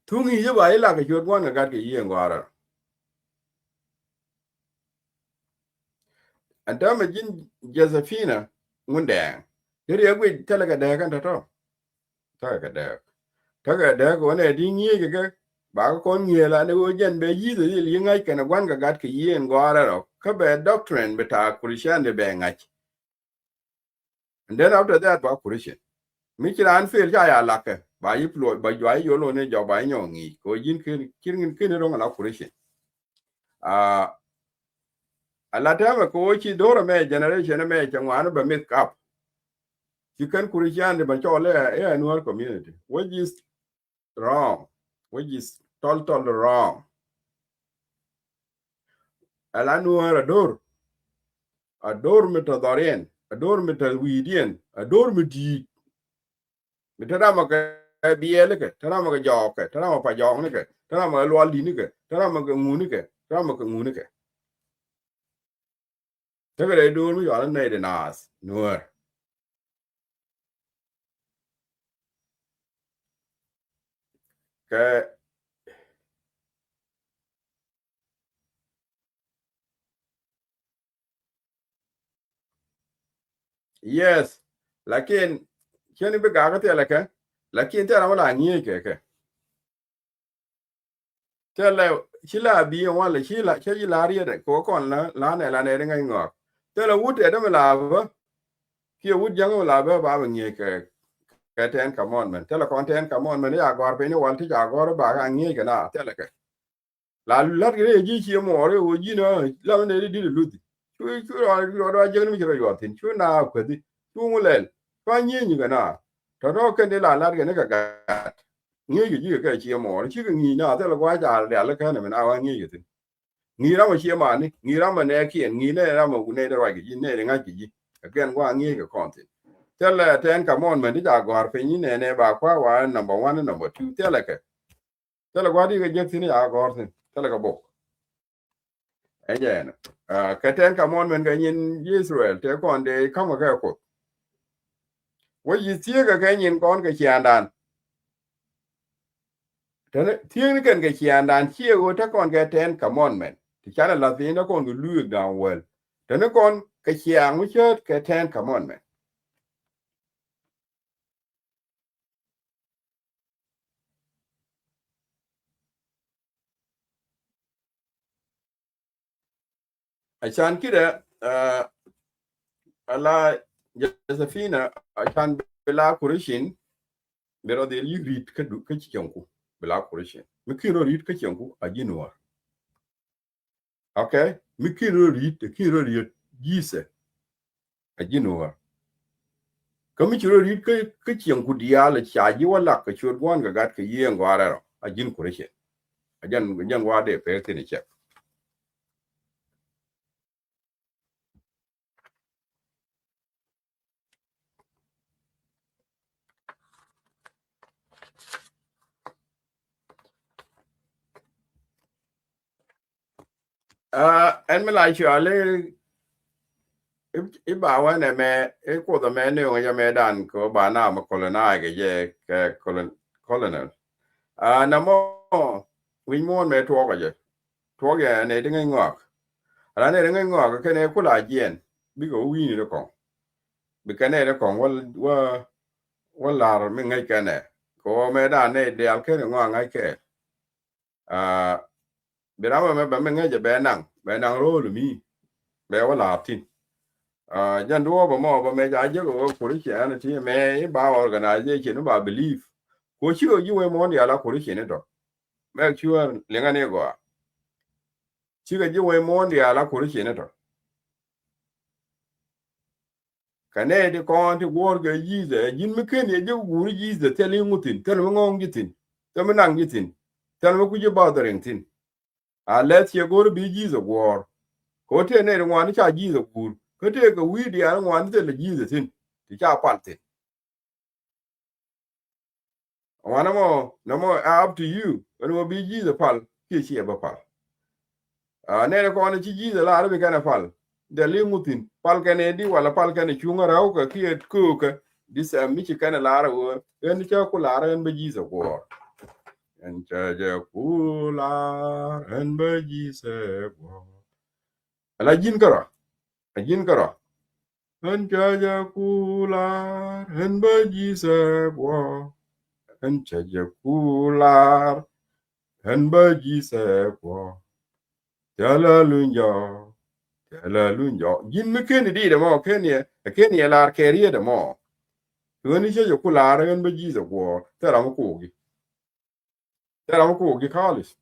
Speaker 2: thungi je ba ila ke jot wan ga ke yen gwara anta ma jin Josephina ngunde yeri ya gwi talaga da kan to taga da ko ne di ngi ke ba ko ngi la ne wo jen be yi de yi ngai ke na wan ga ke yen gwara ro ka be doctrine beta kurishan de be ngai and then after that ba kurishin mi kiran fel ja la ke ba yi plo ba yo lo ne jo ba nyongi ko yin kin ro la kurishin a ala tema ko chi dora me generation me changwan ba mit kap you can kurijan de ba chole e annual community which is wrong which is total wrong ala nuar ador mit dorien ador mit widien ador mit di mitara ma ka biele ke tara ma ka jo ke tara ma pa jo ne ke tara ma lo li ni ke tara ma ka ngu ni ke tara ma ka ngu ni ke tegere dor mi yo ne de nas nuar ke yes lakin cheni be ga te la ke lakin te ra la ni ke te la chila bi wa la chila chila ri de ko kon la ne ngai ngok te la wut de me la ba ki wut jang la ba ni ke ten commandment te la kon ten commandment ya gor pe ni wal ti ja gor ba ga ni ke na te la ke la lat ke ji chi mo re o ji na la ne di lu di chu ro jeng mi ro yo tin chu na ko di chu mu le ko ni ke na to ro ke de la lat ke ne ga ngi ji ke chi mo chi ke ni na te la kwa ja le la ke ne na wa ngi ji ngi ra ma chi ma ni ngi ra ma ne ki ngi ne ra ma ku ne de wa ki ne nga ji ke wa ngi ke kon tin te la ten commandment ti ja gor pe ni ne ba kwa wa number 1 number 2 te la ke te la kwa di ke je tin ya gor tin te la ka bo e je na ke ten commandment ke yin Israel te kon de kam ka ko wo yi tie ke yin kon ke chian dan te tie ni ken ke chian dan chi go te kon ke ten commandment ti cha la tin da kon lu ga wel te ne kon ke chiang mu chet ke ten commandment a chan kide ala Josephina a chan bela kurishin bero de yi rit ka du ka chiyanku bela kurishin mikiro rit ka chiyanku a jinwar okay mikiro rit kiro rit yise a jinwar ka mikiro rit ka chiyanku dia la cha ji wala ka chod wan ga gat ka yen gwara a jin kurishin a jan wa de pe tin che en me la chale i ba wa ne me e ko da me ne o ya me dan ko ba na ma kolona ga ye ke colonel na mo win mo me to ga ye to ga ne de ngai ngok ala ne de ngai ngok ke ne ku la jen bi go wi ni ko bi ka ne de ko wa la me ngai ka ne ko me da ne de al ke ngo ngai ke bi ra me ba me ngai je be nang ro lu mi be wa la tin jan do ba mo ba me ja je go ko ri ya ne ti me ba organization ba believe ko chi o ji we mo dia la correction to make sure lenga ne go chi ga ji we mo dia la correction to kane de kon ti wor ga yi de jin me ken ye ju guri yi de tele ngutin tel mo ngong gitin to me nang gitin tel mo ku je ba daren tin a let ye gor bi ji de wor ko te ne ngwan cha ji de gur ko te ga wi dia ngwan te le ji de tin ti cha pan tin wana mo no mo up to you when mo bi ji de pal ki chi ba pal a ne ko ne chi ji de la be kana pal de le ngutin pal kane di wala pal kane chunga raw ka ki et ku ka dis mi chi kana la ra wo en cha ku la ra en be ji de wor en cha ja ku la en be ji se wor ala jin kara en cha ja ku la en be ji se wor en cha ja ku la en be ji se wor tala lunjo jin me ken di de mo ken ye la kerie de mo ni cha ja ku la en be ji se wor tara mo ku gi kalis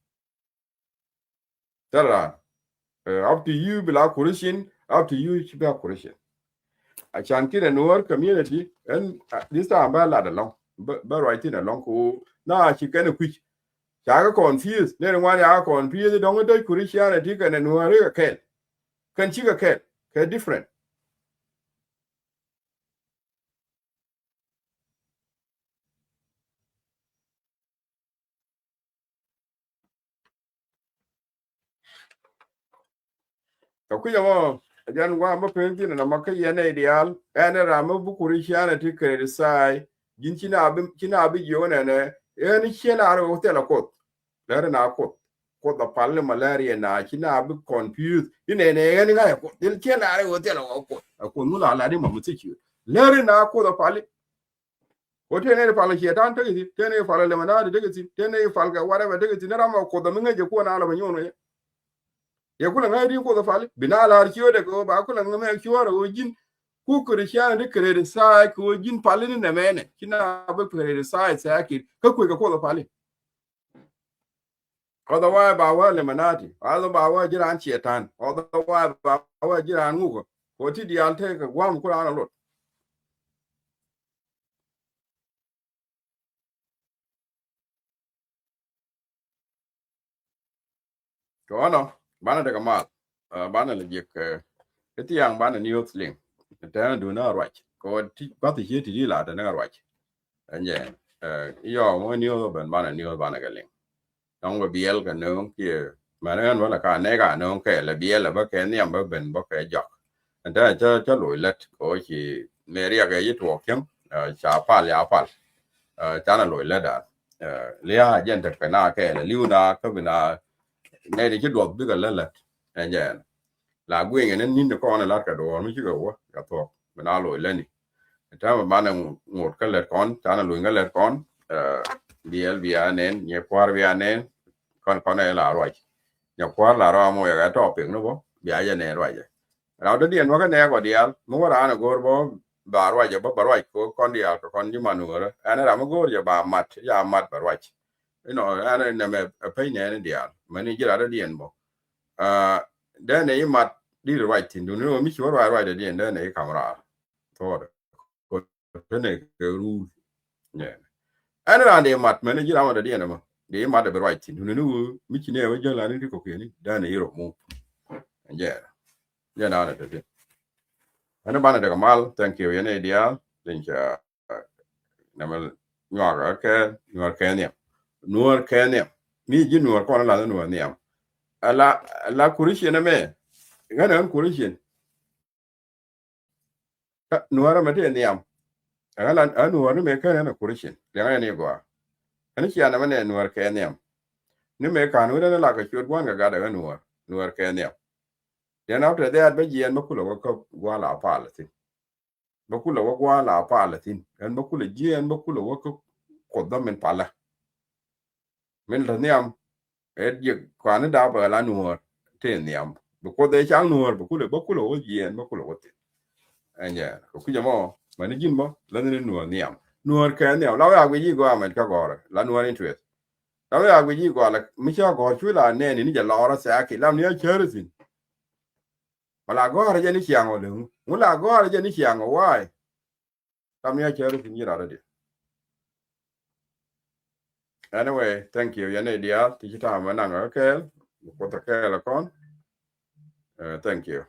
Speaker 2: tara up to you bila kurishin up to you chiba kurishin achan kire Nuer community and this time ba la da long ba right in along ko na chi kana kwich cha ga confused ne ngwan ya confused dong do kurishin ti kana Nuer ka kan chi ka different ka ku mo jan wa ma pen tin na maka yene ideal ene ra ma bu kurishin ti ka sai jin china bi yo ne en chena ro hotel ko lere na ko da palle malaria na kina bi confused ine ne ngani ga ko dil ke na re hotel ko nula la di mamu tiki lere na ko da palle ko te ne palle ke tan tagi te ne palle le manade tagi te ne falga whatever tagi ne rama ko da minga je ko na ala banyono ye kula ngai ko da palle bina la arkiyo de ko ba kula ngai kiyo ro jin ku kristian de krede sai ko jin palle ne mene kina bi krede sai ki ka ko da palle otherwise ba wa le manati other ba wa jiran chetan otherwise ba wa jiran ngugo ko ti di ante ka gwam ku ana lot to ano bana daga ma bana le jek ti yang bana ni yotsling ta do na right ko ti ba ti ti di la da na right anye yo mo ni yo ban bana ni yo bana ga ling dong ba biel ka no ki mà nó nói là cả này cả nó cái là bia là bác cái niệm bác bên bác cái giặc anh ta cho lỗi lết có chỉ mẹ ria cái gì thuộc kiếm chả phải chả là lỗi lết à lia dân thực cái na cái là lưu na cái bên na này thì chứ đuổi biết cái lết anh vậy là quên cái nên con này lát cả đồ mới chứ gấu cả thuộc bên na lỗi lên ta mà ban đang một cái lết con chả là lỗi cái lết con bia nên nhẹ qua bia nên con này là rồi nhập quá là ra mua cái trò biển nó bố bia giờ này rồi rồi đó điền vào cái này của điền mua ra nó gồm bố bà rồi giờ bố bà rồi con điền của con như mà nữa anh ấy làm gồm giờ bà mặt bà rồi anh ấy nằm ở phía này điền mà này chỉ là đó điền bố đây này mặt đi rồi thì nó mới chịu rồi để điền đây này camera thôi cái này cái rule anh ấy làm để mặt mà này chỉ làm ở điền mà để mà để right thì nó mi chỉ này bây giờ là nó có cái này đã này rồi mu yeah yeah nào đấy anh bạn được mal thank you này dia then cha nằm nhỏ cái này nuor cái này mi chỉ nuor con là nuor này la kurishin này mẹ cái này kurishin nuor mà thế này là nuor này mẹ cái này là kurishin cái này gọi anh chị anh mà nuor cái này ni me kanu da la ka chot gwan ga da nuor ke ne then after that be yen ba kulo ko gwa la pa la tin ba kulo gwa la pa la tin en ba kulo yen ba kulo ko da men pala men la niam et ye kwan da ba la nuor te niam ba ko de chang nuor ba kulo yen ba kulo tin anya ko ku jamo ma ni jin ba la ni nuor niam Nuer ken ne la ya wi go amet ka gore la Nuer interest la ya wi go la mi cha go chu la ne ni ja la ra sa ki la ni chersin la gore je ni chiango le mu la gore je ni chiango why la mi chersin ni ra de anyway thank you ya ne dia ti ta ma na okay ko ta ke la kon thank you